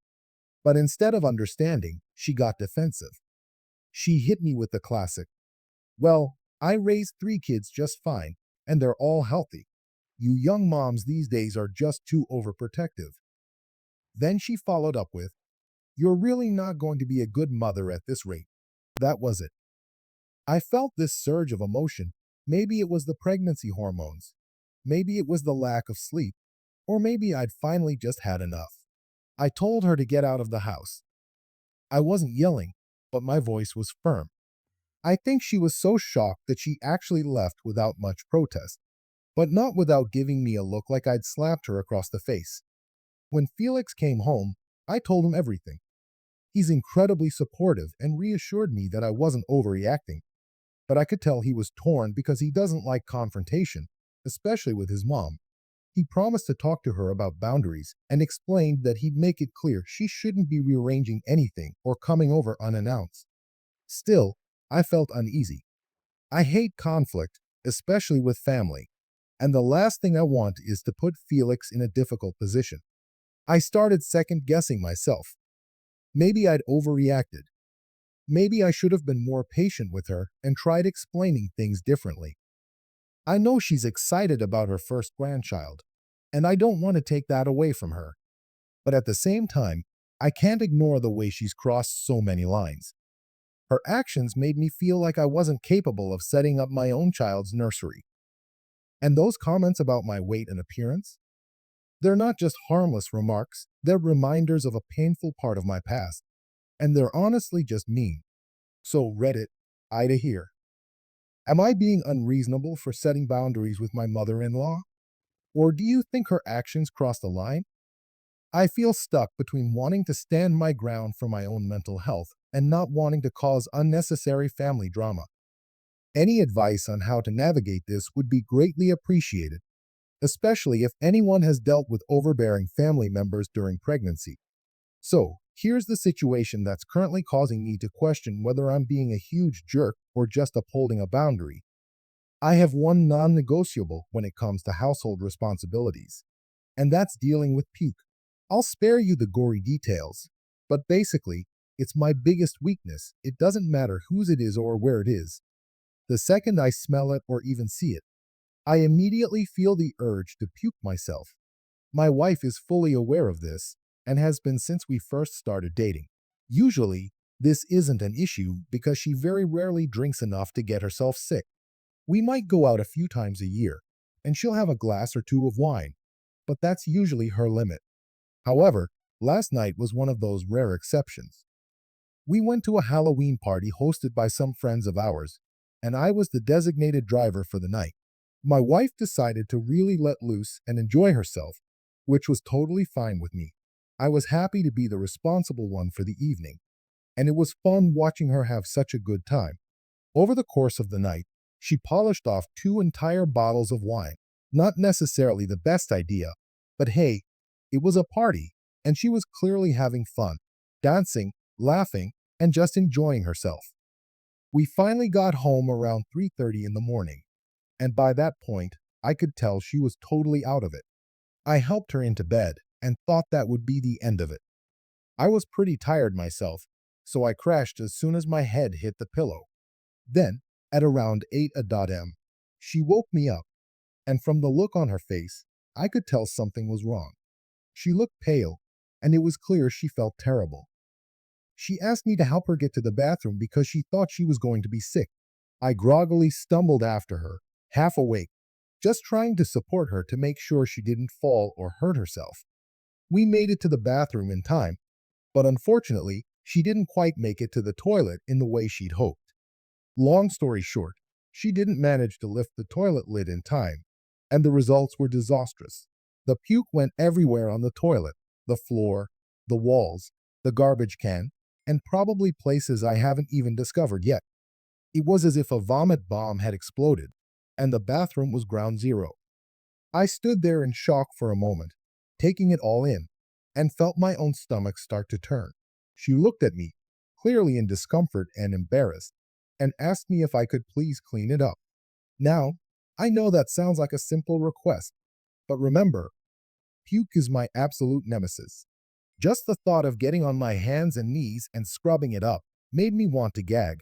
But instead of understanding, she got defensive. She hit me with the classic, "Well, I raised 3 kids just fine, and they're all healthy. You young moms these days are just too overprotective." Then she followed up with, "You're really not going to be a good mother at this rate." That was it. I felt this surge of emotion. Maybe it was the pregnancy hormones. Maybe it was the lack of sleep. Or maybe I'd finally just had enough. I told her to get out of the house. I wasn't yelling, but my voice was firm. I think she was so shocked that she actually left without much protest, but not without giving me a look like I'd slapped her across the face. When Felix came home, I told him everything. He's incredibly supportive and reassured me that I wasn't overreacting, but I could tell he was torn because he doesn't like confrontation, especially with his mom. He promised to talk to her about boundaries and explained that he'd make it clear she shouldn't be rearranging anything or coming over unannounced. Still, I felt uneasy. I hate conflict, especially with family, and the last thing I want is to put Felix in a difficult position. I started second guessing myself. Maybe I'd overreacted. Maybe I should have been more patient with her and tried explaining things differently. I know she's excited about her first grandchild, and I don't want to take that away from her. But at the same time, I can't ignore the way she's crossed so many lines. Her actions made me feel like I wasn't capable of setting up my own child's nursery. And those comments about my weight and appearance? They're not just harmless remarks, they're reminders of a painful part of my past. And they're honestly just mean. So, Reddit, AITA here. Am I being unreasonable for setting boundaries with my mother in law? Or do you think her actions cross the line? I feel stuck between wanting to stand my ground for my own mental health and not wanting to cause unnecessary family drama. Any advice on how to navigate this would be greatly appreciated, especially if anyone has dealt with overbearing family members during pregnancy. So, here's the situation that's currently causing me to question whether I'm being a huge jerk or just upholding a boundary. I have one non negotiable when it comes to household responsibilities, and that's dealing with puke. I'll spare you the gory details, but basically, it's my biggest weakness. It doesn't matter whose it is or where it is. The second I smell it or even see it, I immediately feel the urge to puke myself. My wife is fully aware of this and has been since we first started dating. Usually, this isn't an issue because she very rarely drinks enough to get herself sick. We might go out a few times a year, and she'll have a glass or two of wine, but that's usually her limit. However, last night was one of those rare exceptions. We went to a Halloween party hosted by some friends of ours, and I was the designated driver for the night. My wife decided to really let loose and enjoy herself, which was totally fine with me. I was happy to be the responsible one for the evening, and it was fun watching her have such a good time. Over the course of the night, she polished off 2 entire bottles of wine. Not necessarily the best idea, but hey, it was a party, and she was clearly having fun, dancing, laughing, and just enjoying herself. We finally got home around 3:30 in the morning, and by that point, I could tell she was totally out of it. I helped her into bed and thought that would be the end of it. I was pretty tired myself, so I crashed as soon as my head hit the pillow. Then, at around 8 a.m., she woke me up, and from the look on her face, I could tell something was wrong. She looked pale, and it was clear she felt terrible. She asked me to help her get to the bathroom because she thought she was going to be sick. I groggily stumbled after her, half awake, just trying to support her to make sure she didn't fall or hurt herself. We made it to the bathroom in time, but unfortunately, she didn't quite make it to the toilet in the way she'd hoped. Long story short, she didn't manage to lift the toilet lid in time, and the results were disastrous. The puke went everywhere on the toilet, the floor, the walls, the garbage can, and probably places I haven't even discovered yet. It was as if a vomit bomb had exploded, and the bathroom was ground zero. I stood there in shock for a moment, taking it all in, and felt my own stomach start to turn. She looked at me, clearly in discomfort and embarrassed, and asked me if I could please clean it up. Now, I know that sounds like a simple request, but remember, puke is my absolute nemesis. Just the thought of getting on my hands and knees and scrubbing it up made me want to gag.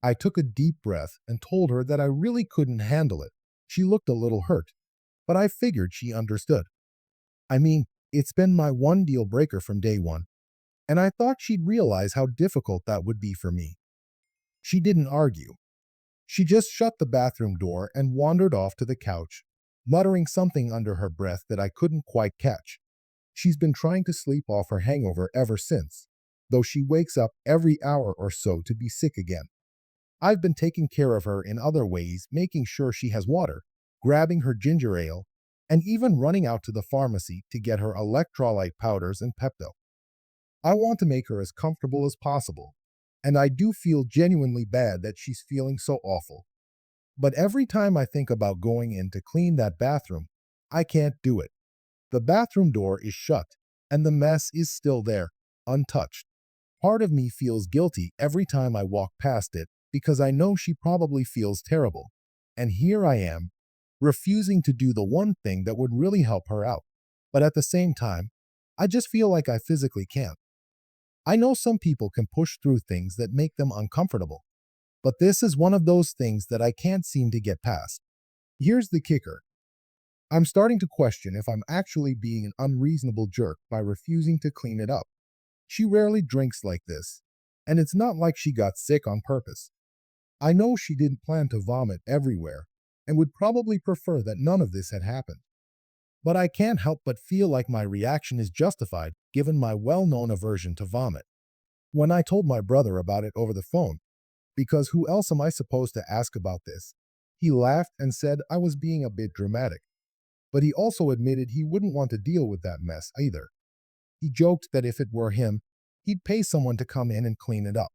I took a deep breath and told her that I really couldn't handle it. She looked a little hurt, but I figured she understood. I mean, it's been my one deal breaker from day one, and I thought she'd realize how difficult that would be for me. She didn't argue. She just shut the bathroom door and wandered off to the couch, muttering something under her breath that I couldn't quite catch. She's been trying to sleep off her hangover ever since, though she wakes up every hour or so to be sick again. I've been taking care of her in other ways, making sure she has water, grabbing her ginger ale, and even running out to the pharmacy to get her electrolyte powders and Pepto. I want to make her as comfortable as possible, and I do feel genuinely bad that she's feeling so awful. But every time I think about going in to clean that bathroom, I can't do it. The bathroom door is shut, and the mess is still there, untouched. Part of me feels guilty every time I walk past it because I know she probably feels terrible. And here I am, refusing to do the one thing that would really help her out. But at the same time, I just feel like I physically can't. I know some people can push through things that make them uncomfortable, but this is one of those things that I can't seem to get past. Here's the kicker. I'm starting to question if I'm actually being an unreasonable jerk by refusing to clean it up. She rarely drinks like this, and it's not like she got sick on purpose. I know she didn't plan to vomit everywhere and would probably prefer that none of this had happened. But I can't help but feel like my reaction is justified given my well-known aversion to vomit. When I told my brother about it over the phone, because who else am I supposed to ask about this? He laughed and said I was being a bit dramatic, but he also admitted he wouldn't want to deal with that mess either. He joked that if it were him, he'd pay someone to come in and clean it up.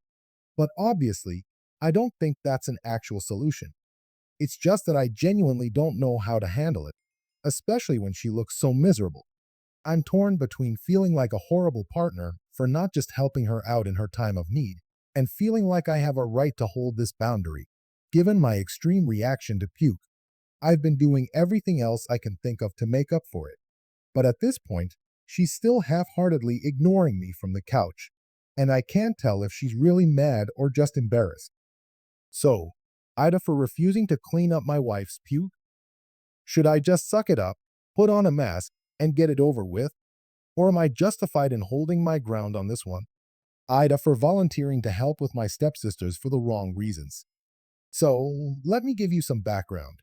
But obviously, I don't think that's an actual solution. It's just that I genuinely don't know how to handle it, especially when she looks so miserable. I'm torn between feeling like a horrible partner for not just helping her out in her time of need, and feeling like I have a right to hold this boundary, given my extreme reaction to puke. I've been doing everything else I can think of to make up for it. But at this point, she's still half-heartedly ignoring me from the couch, and I can't tell if she's really mad or just embarrassed. So, AITA for refusing to clean up my wife's puke? Should I just suck it up, put on a mask, and get it over with? Or am I justified in holding my ground on this one? AITA for volunteering to help with my stepsisters for the wrong reasons. So, let me give you some background.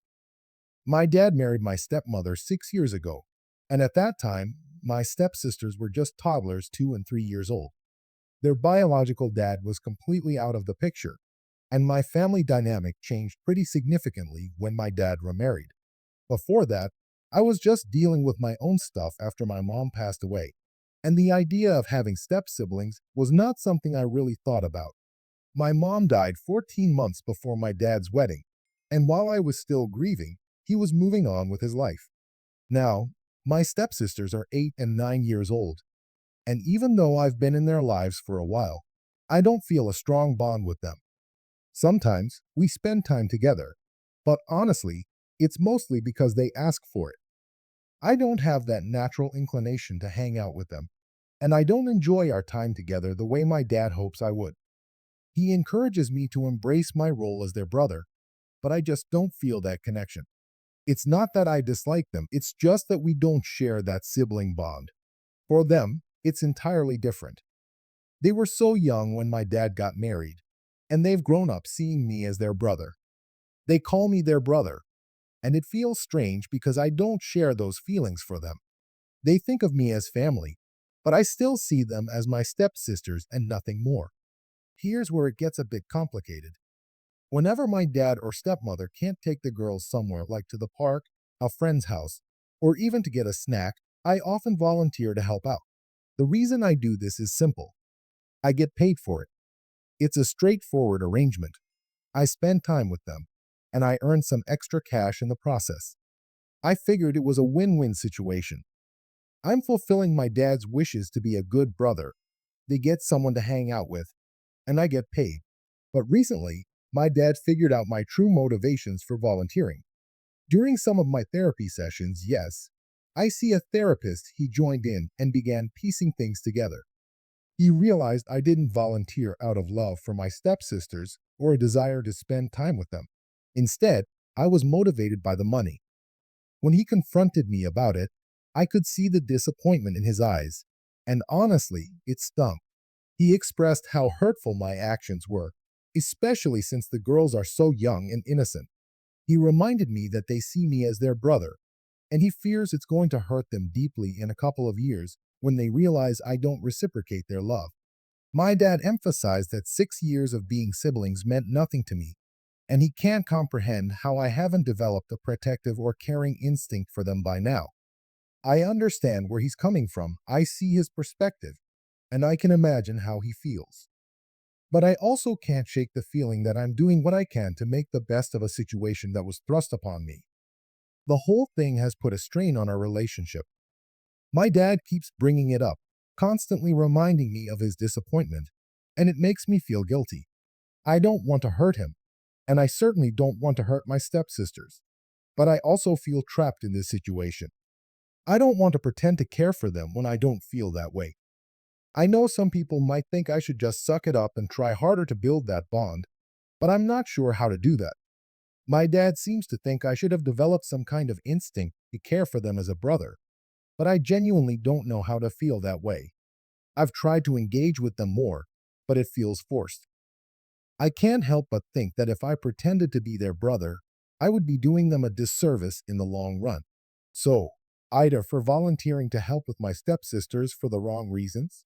My dad married my stepmother 6 years ago, and at that time, my stepsisters were just toddlers 2 and 3 years old. Their biological dad was completely out of the picture, and my family dynamic changed pretty significantly when my dad remarried. Before that, I was just dealing with my own stuff after my mom passed away, and the idea of having step-siblings was not something I really thought about. My mom died 14 months before my dad's wedding, and while I was still grieving, he was moving on with his life. Now, my stepsisters are 8 and 9 years old, and even though I've been in their lives for a while, I don't feel a strong bond with them. Sometimes we spend time together, but honestly, it's mostly because they ask for it. I don't have that natural inclination to hang out with them. and I don't enjoy our time together the way my dad hopes I would. He encourages me to embrace my role as their brother, but I just don't feel that connection. It's not that I dislike them, it's just that we don't share that sibling bond. For them, it's entirely different. They were so young when my dad got married, and they've grown up seeing me as their brother. They call me their brother, and it feels strange because I don't share those feelings for them. They think of me as family, but I still see them as my stepsisters and nothing more. Here's where it gets a bit complicated. Whenever my dad or stepmother can't take the girls somewhere like to the park, a friend's house, or even to get a snack, I often volunteer to help out. The reason I do this is simple. I get paid for it. It's a straightforward arrangement. I spend time with them, and I earn some extra cash in the process. I figured it was a win-win situation. I'm fulfilling my dad's wishes to be a good brother. They get someone to hang out with, and I get paid. But recently, my dad figured out my true motivations for volunteering. During some of my therapy sessions, yes, I see a therapist, he joined in and began piecing things together. He realized I didn't volunteer out of love for my stepsisters or a desire to spend time with them. Instead, I was motivated by the money. When he confronted me about it, I could see the disappointment in his eyes, and honestly, it stung. He expressed how hurtful my actions were, especially since the girls are so young and innocent. He reminded me that they see me as their brother, and he fears it's going to hurt them deeply in a couple of years when they realize I don't reciprocate their love. My dad emphasized that 6 years of being siblings meant nothing to me, and he can't comprehend how I haven't developed a protective or caring instinct for them by now. I understand where he's coming from, I see his perspective, and I can imagine how he feels. But I also can't shake the feeling that I'm doing what I can to make the best of a situation that was thrust upon me. The whole thing has put a strain on our relationship. My dad keeps bringing it up, constantly reminding me of his disappointment, and it makes me feel guilty. I don't want to hurt him, and I certainly don't want to hurt my stepsisters. But I also feel trapped in this situation. I don't want to pretend to care for them when I don't feel that way. I know some people might think I should just suck it up and try harder to build that bond, but I'm not sure how to do that. My dad seems to think I should have developed some kind of instinct to care for them as a brother, but I genuinely don't know how to feel that way. I've tried to engage with them more, but it feels forced. I can't help but think that if I pretended to be their brother, I would be doing them a disservice in the long run. So, either for volunteering to help with my stepsisters for the wrong reasons,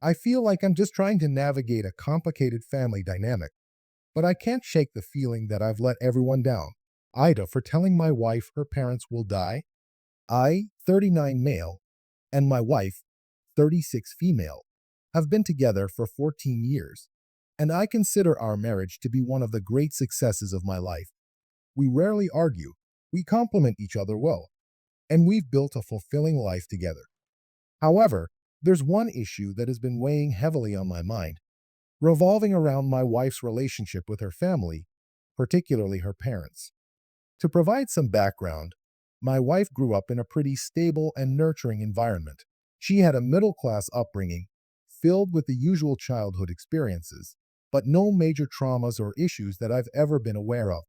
I feel like I'm just trying to navigate a complicated family dynamic, but I can't shake the feeling that I've let everyone down. Ida for telling my wife her parents will die, I, 39 male, and my wife, 36 female, have been together for 14 years, and I consider our marriage to be one of the great successes of my life. We rarely argue, we complement each other well, and we've built a fulfilling life together. However, there's one issue that has been weighing heavily on my mind, revolving around my wife's relationship with her family, particularly her parents. To provide some background, my wife grew up in a pretty stable and nurturing environment. She had a middle-class upbringing, filled with the usual childhood experiences, but no major traumas or issues that I've ever been aware of.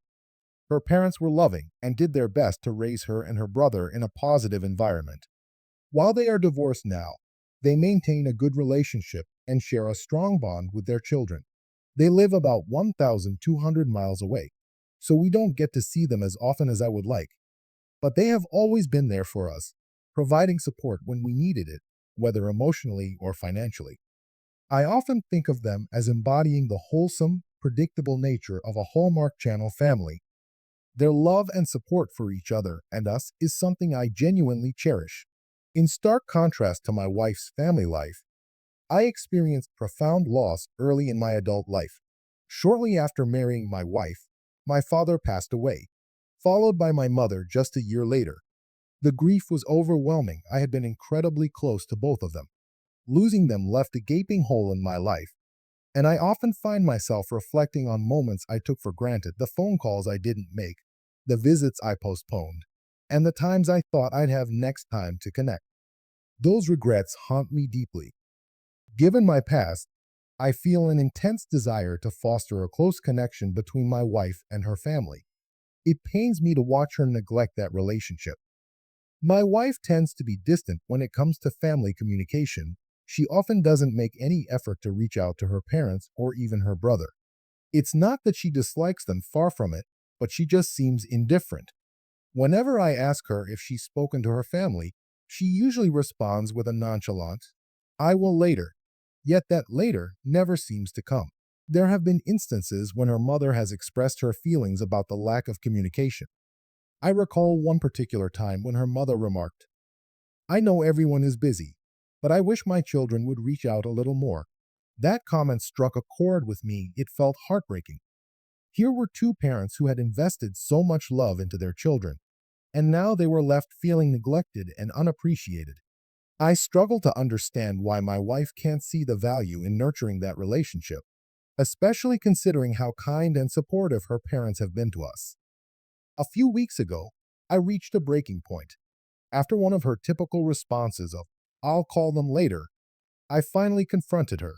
Her parents were loving and did their best to raise her and her brother in a positive environment. While they are divorced now, they maintain a good relationship and share a strong bond with their children. They live about 1,200 miles away, so we don't get to see them as often as I would like. But they have always been there for us, providing support when we needed it, whether emotionally or financially. I often think of them as embodying the wholesome, predictable nature of a Hallmark Channel family. Their love and support for each other and us is something I genuinely cherish. In stark contrast to my wife's family life, I experienced profound loss early in my adult life. Shortly after marrying my wife, my father passed away, followed by my mother just a year later. The grief was overwhelming. I had been incredibly close to both of them. Losing them left a gaping hole in my life, and I often find myself reflecting on moments I took for granted, the phone calls I didn't make, the visits I postponed, and the times I thought I'd have next time to connect. Those regrets haunt me deeply. Given my past, I feel an intense desire to foster a close connection between my wife and her family. It pains me to watch her neglect that relationship. My wife tends to be distant when it comes to family communication. She often doesn't make any effort to reach out to her parents or even her brother. It's not that she dislikes them, far from it, but she just seems indifferent. Whenever I ask her if she's spoken to her family, she usually responds with a nonchalant, "I will later," yet that later never seems to come. There have been instances when her mother has expressed her feelings about the lack of communication. I recall one particular time when her mother remarked, "I know everyone is busy, but I wish my children would reach out a little more." That comment struck a chord with me. It felt heartbreaking. Here were two parents who had invested so much love into their children, and now they were left feeling neglected and unappreciated. I struggle to understand why my wife can't see the value in nurturing that relationship, especially considering how kind and supportive her parents have been to us. A few weeks ago, I reached a breaking point. After one of her typical responses of, "I'll call them later," I finally confronted her.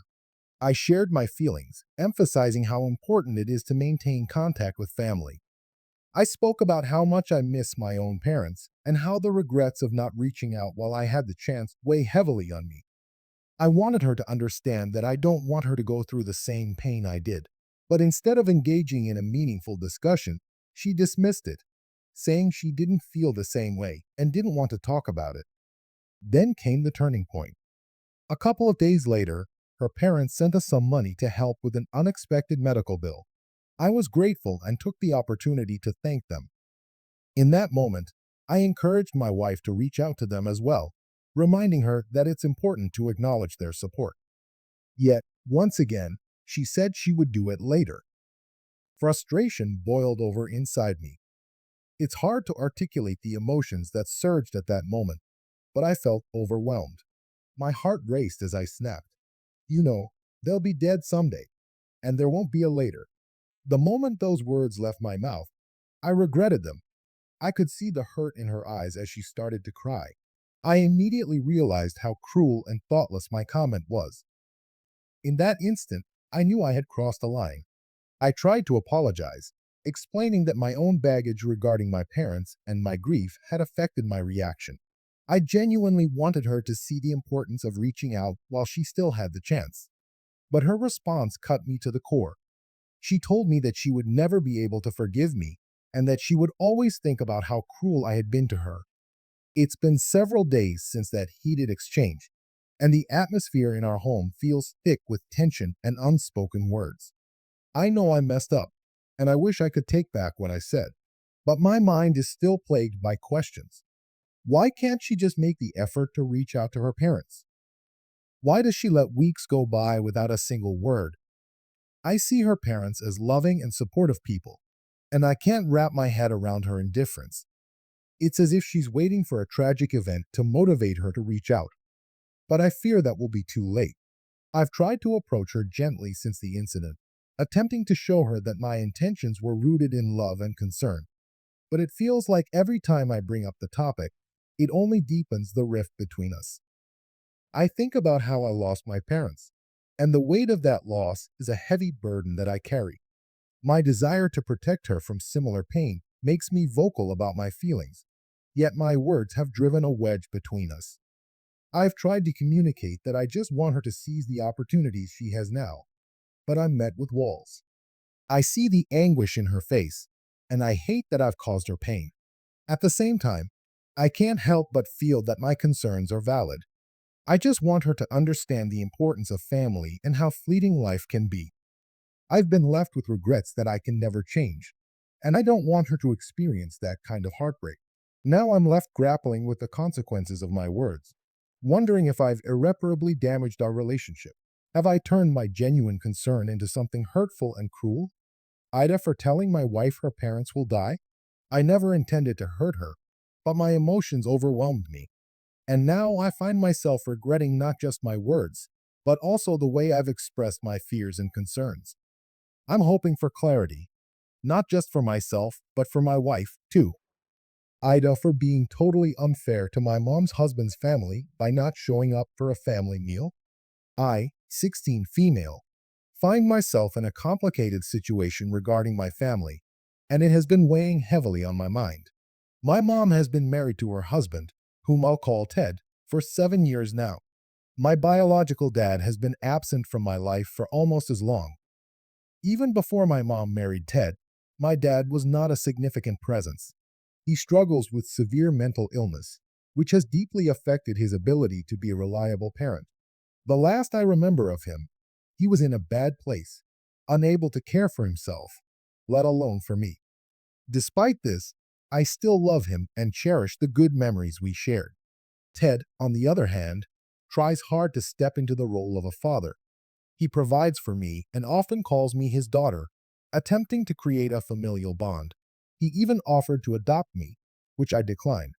I shared my feelings, emphasizing how important it is to maintain contact with family. I spoke about how much I miss my own parents and how the regrets of not reaching out while I had the chance weigh heavily on me. I wanted her to understand that I don't want her to go through the same pain I did. But instead of engaging in a meaningful discussion, she dismissed it, saying she didn't feel the same way and didn't want to talk about it. Then came the turning point. A couple of days later, her parents sent us some money to help with an unexpected medical bill. I was grateful and took the opportunity to thank them. In that moment, I encouraged my wife to reach out to them as well, reminding her that it's important to acknowledge their support. Yet, once again, she said she would do it later. Frustration boiled over inside me. It's hard to articulate the emotions that surged at that moment, but I felt overwhelmed. My heart raced as I snapped, "You know, they'll be dead someday, and there won't be a later." The moment those words left my mouth, I regretted them. I could see the hurt in her eyes as she started to cry. I immediately realized how cruel and thoughtless my comment was. In that instant, I knew I had crossed a line. I tried to apologize, explaining that my own baggage regarding my parents and my grief had affected my reaction. I genuinely wanted her to see the importance of reaching out while she still had the chance. But her response cut me to the core. She told me that she would never be able to forgive me and that she would always think about how cruel I had been to her. It's been several days since that heated exchange, and the atmosphere in our home feels thick with tension and unspoken words. I know I messed up, and I wish I could take back what I said, but my mind is still plagued by questions. Why can't she just make the effort to reach out to her parents? Why does she let weeks go by without a single word? I see her parents as loving and supportive people, and I can't wrap my head around her indifference. It's as if she's waiting for a tragic event to motivate her to reach out, but I fear that will be too late. I've tried to approach her gently since the incident, attempting to show her that my intentions were rooted in love and concern, but it feels like every time I bring up the topic, it only deepens the rift between us. I think about how I lost my parents, and the weight of that loss is a heavy burden that I carry. My desire to protect her from similar pain makes me vocal about my feelings, yet my words have driven a wedge between us. I've tried to communicate that I just want her to seize the opportunities she has now, but I'm met with walls. I see the anguish in her face, and I hate that I've caused her pain. At the same time, I can't help but feel that my concerns are valid. I just want her to understand the importance of family and how fleeting life can be. I've been left with regrets that I can never change, and I don't want her to experience that kind of heartbreak. Now I'm left grappling with the consequences of my words, wondering if I've irreparably damaged our relationship. Have I turned my genuine concern into something hurtful and cruel? Ida for telling my wife her parents will die? I never intended to hurt her, but my emotions overwhelmed me. And now I find myself regretting not just my words, but also the way I've expressed my fears and concerns. I'm hoping for clarity, not just for myself, but for my wife, too. Ida for being totally unfair to my mom's husband's family by not showing up for a family meal. I, 16 female, find myself in a complicated situation regarding my family, and it has been weighing heavily on my mind. My mom has been married to her husband, whom I'll call Ted, for 7 years now. My biological dad has been absent from my life for almost as long. Even before my mom married Ted, my dad was not a significant presence. He struggles with severe mental illness, which has deeply affected his ability to be a reliable parent. The last I remember of him, he was in a bad place, unable to care for himself, let alone for me. Despite this, I still love him and cherish the good memories we shared. Ted, on the other hand, tries hard to step into the role of a father. He provides for me and often calls me his daughter, attempting to create a familial bond. He even offered to adopt me, which I declined.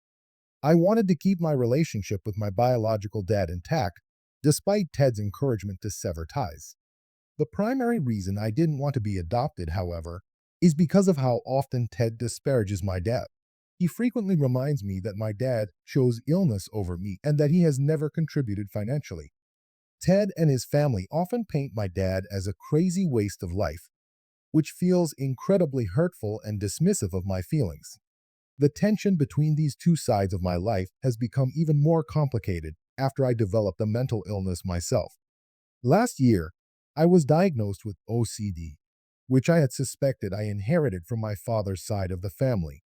I wanted to keep my relationship with my biological dad intact, despite Ted's encouragement to sever ties. The primary reason I didn't want to be adopted, however, is because of how often Ted disparages my dad. He frequently reminds me that my dad chose illness over me and that he has never contributed financially. Ted and his family often paint my dad as a crazy waste of life, which feels incredibly hurtful and dismissive of my feelings. The tension between these two sides of my life has become even more complicated after I developed a mental illness myself. Last year, I was diagnosed with OCD, which I had suspected I inherited from my father's side of the family.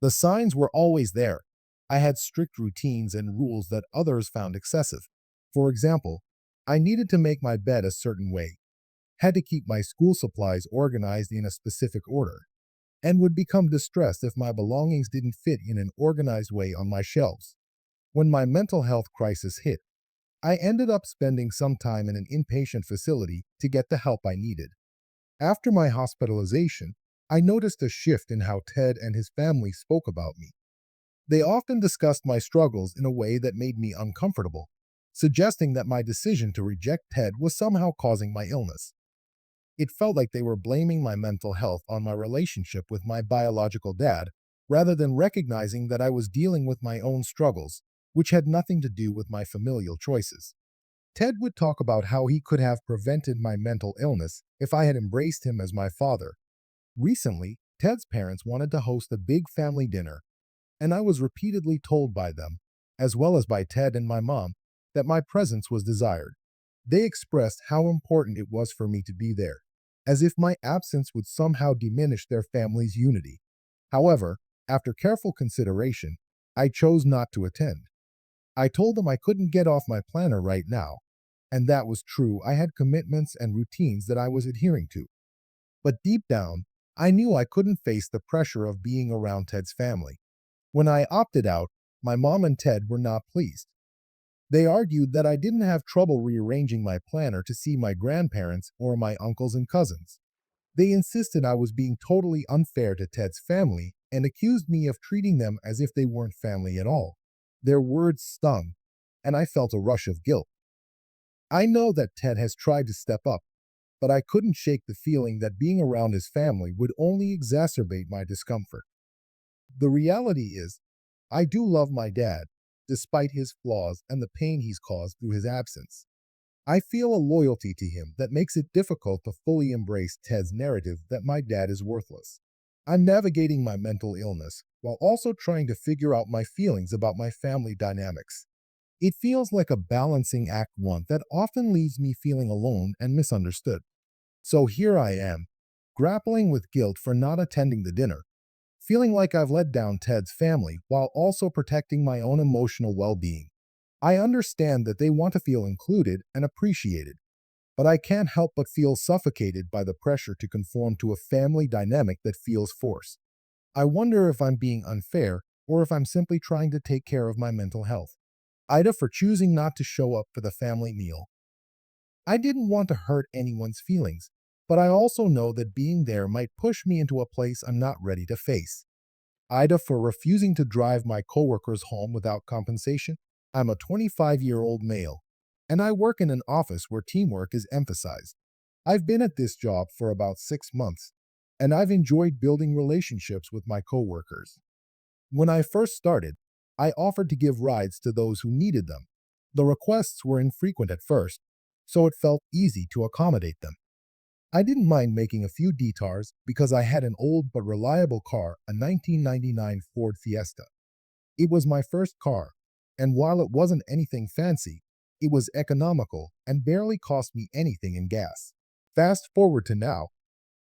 The signs were always there. I had strict routines and rules that others found excessive. For example, I needed to make my bed a certain way, had to keep my school supplies organized in a specific order, and would become distressed if my belongings didn't fit in an organized way on my shelves. When my mental health crisis hit, I ended up spending some time in an inpatient facility to get the help I needed. After my hospitalization, I noticed a shift in how Ted and his family spoke about me. They often discussed my struggles in a way that made me uncomfortable, suggesting that my decision to reject Ted was somehow causing my illness. It felt like they were blaming my mental health on my relationship with my biological dad, rather than recognizing that I was dealing with my own struggles, which had nothing to do with my familial choices. Ted would talk about how he could have prevented my mental illness if I had embraced him as my father. Recently, Ted's parents wanted to host a big family dinner, and I was repeatedly told by them, as well as by Ted and my mom, that my presence was desired. They expressed how important it was for me to be there, as if my absence would somehow diminish their family's unity. However, after careful consideration, I chose not to attend. I told them I couldn't get off my planner right now, and that was true. I had commitments and routines that I was adhering to. But deep down, I knew I couldn't face the pressure of being around Ted's family. When I opted out, my mom and Ted were not pleased. They argued that I didn't have trouble rearranging my planner to see my grandparents or my uncles and cousins. They insisted I was being totally unfair to Ted's family and accused me of treating them as if they weren't family at all. Their words stung, and I felt a rush of guilt. I know that Ted has tried to step up, but I couldn't shake the feeling that being around his family would only exacerbate my discomfort. The reality is, I do love my dad, despite his flaws and the pain he's caused through his absence. I feel a loyalty to him that makes it difficult to fully embrace Ted's narrative that my dad is worthless. I'm navigating my mental illness while also trying to figure out my feelings about my family dynamics. It feels like a balancing act one that often leaves me feeling alone and misunderstood. So here I am, grappling with guilt for not attending the dinner, feeling like I've let down Ted's family while also protecting my own emotional well-being. I understand that they want to feel included and appreciated, but I can't help but feel suffocated by the pressure to conform to a family dynamic that feels forced. I wonder if I'm being unfair or if I'm simply trying to take care of my mental health. Ida for choosing not to show up for the family meal. I didn't want to hurt anyone's feelings, but I also know that being there might push me into a place I'm not ready to face. Ida for refusing to drive my coworkers home without compensation. I'm a 25-year-old male, and I work in an office where teamwork is emphasized. I've been at this job for about 6 months, and I've enjoyed building relationships with my coworkers. When I first started, I offered to give rides to those who needed them. The requests were infrequent at first, so it felt easy to accommodate them. I didn't mind making a few detours because I had an old but reliable car, a 1999 Ford Fiesta. It was my first car, and while it wasn't anything fancy, it was economical and barely cost me anything in gas. Fast forward to now,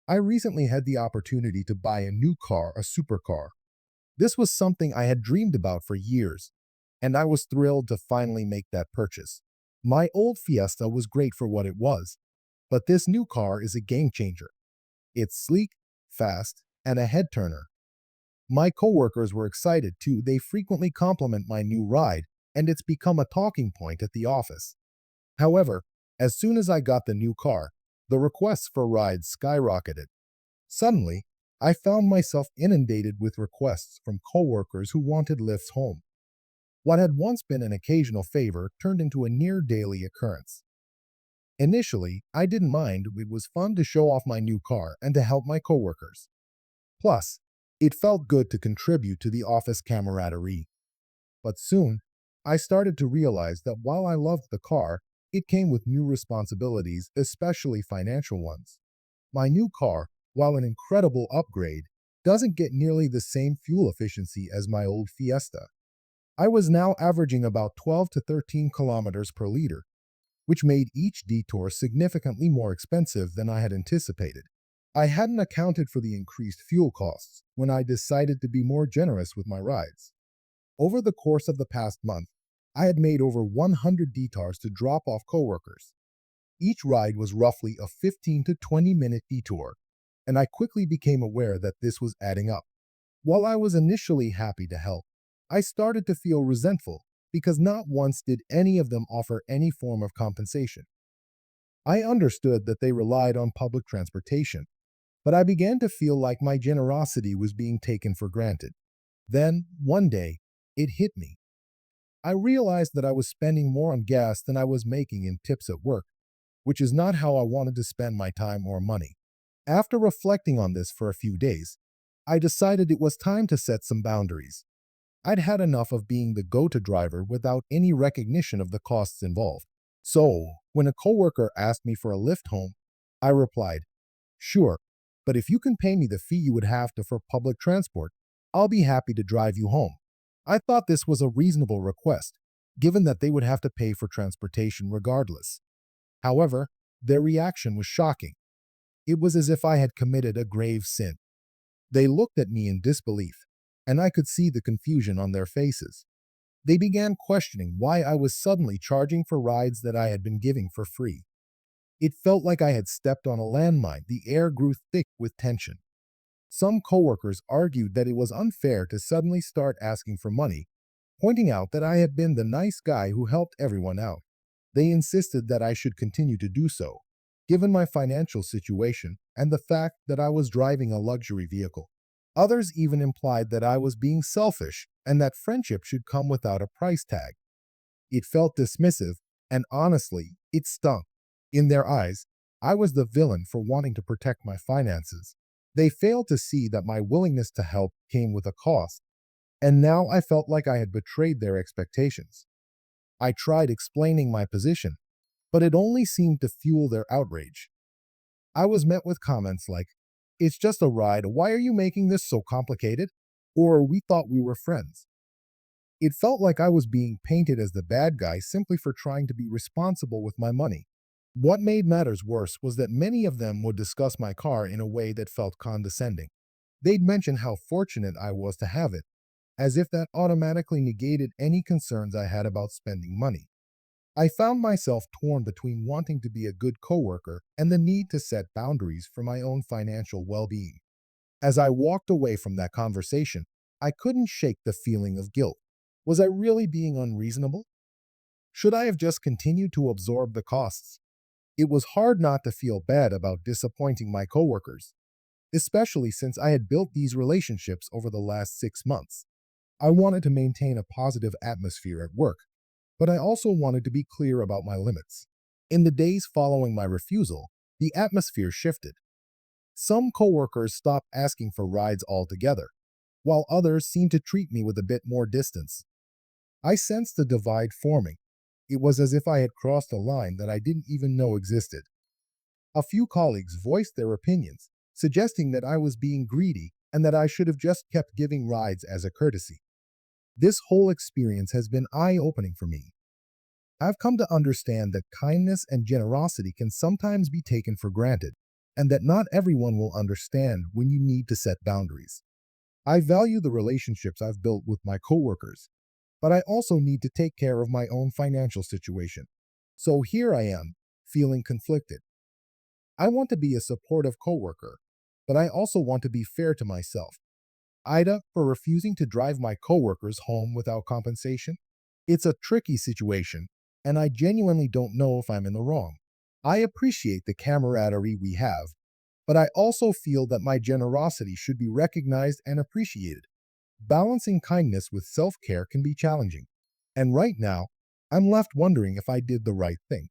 I recently had the opportunity to buy a new car, a supercar. This was something I had dreamed about for years, and I was thrilled to finally make that purchase. My old Fiesta was great for what it was, but this new car is a game changer. It's sleek, fast, and a head turner. My coworkers were excited too. They frequently compliment my new ride, and it's become a talking point at the office. However, as soon as I got the new car, the requests for rides skyrocketed. Suddenly, I found myself inundated with requests from coworkers who wanted lifts home. What had once been an occasional favor turned into a near daily occurrence. Initially, I didn't mind. It was fun to show off my new car and to help my coworkers. Plus, it felt good to contribute to the office camaraderie. But soon, I started to realize that while I loved the car, it came with new responsibilities, especially financial ones. My new car, while an incredible upgrade, doesn't get nearly the same fuel efficiency as my old Fiesta. I was now averaging about 12 to 13 kilometers per liter, which made each detour significantly more expensive than I had anticipated. I hadn't accounted for the increased fuel costs when I decided to be more generous with my rides. Over the course of the past month, I had made over 100 detours to drop off coworkers. Each ride was roughly a 15 to 20-minute detour, and I quickly became aware that this was adding up. While I was initially happy to help, I started to feel resentful because not once did any of them offer any form of compensation. I understood that they relied on public transportation, but I began to feel like my generosity was being taken for granted. Then, one day, it hit me. I realized that I was spending more on gas than I was making in tips at work, which is not how I wanted to spend my time or money. After reflecting on this for a few days, I decided it was time to set some boundaries. I'd had enough of being the go-to driver without any recognition of the costs involved. So, when a coworker asked me for a lift home, I replied, "Sure, but if you can pay me the fee you would have to for public transport, I'll be happy to drive you home." I thought this was a reasonable request, given that they would have to pay for transportation regardless. However, their reaction was shocking. It was as if I had committed a grave sin. They looked at me in disbelief, and I could see the confusion on their faces. They began questioning why I was suddenly charging for rides that I had been giving for free. It felt like I had stepped on a landmine. The air grew thick with tension. Some coworkers argued that it was unfair to suddenly start asking for money, pointing out that I had been the nice guy who helped everyone out. They insisted that I should continue to do so, given my financial situation and the fact that I was driving a luxury vehicle. Others even implied that I was being selfish and that friendship should come without a price tag. It felt dismissive, and honestly, it stung. In their eyes, I was the villain for wanting to protect my finances. They failed to see that my willingness to help came with a cost, and now I felt like I had betrayed their expectations. I tried explaining my position, but it only seemed to fuel their outrage. I was met with comments like, "It's just a ride, why are you making this so complicated?" Or, "We thought we were friends." It felt like I was being painted as the bad guy simply for trying to be responsible with my money. What made matters worse was that many of them would discuss my car in a way that felt condescending. They'd mention how fortunate I was to have it, as if that automatically negated any concerns I had about spending money. I found myself torn between wanting to be a good coworker and the need to set boundaries for my own financial well-being. As I walked away from that conversation, I couldn't shake the feeling of guilt. Was I really being unreasonable? Should I have just continued to absorb the costs? It was hard not to feel bad about disappointing my coworkers, especially since I had built these relationships over the last 6 months. I wanted to maintain a positive atmosphere at work, but I also wanted to be clear about my limits. In the days following my refusal, the atmosphere shifted. Some coworkers stopped asking for rides altogether, while others seemed to treat me with a bit more distance. I sensed the divide forming. It was as if I had crossed a line that I didn't even know existed. A few colleagues voiced their opinions, suggesting that I was being greedy and that I should have just kept giving rides as a courtesy. This whole experience has been eye-opening for me. I've come to understand that kindness and generosity can sometimes be taken for granted, and that not everyone will understand when you need to set boundaries. I value the relationships I've built with my coworkers, but I also need to take care of my own financial situation. So here I am, feeling conflicted. I want to be a supportive coworker, but I also want to be fair to myself. AITA for refusing to drive my coworkers home without compensation? It's a tricky situation, and I genuinely don't know if I'm in the wrong. I appreciate the camaraderie we have, but I also feel that my generosity should be recognized and appreciated. Balancing kindness with self care can be challenging, and right now, I'm left wondering if I did the right thing.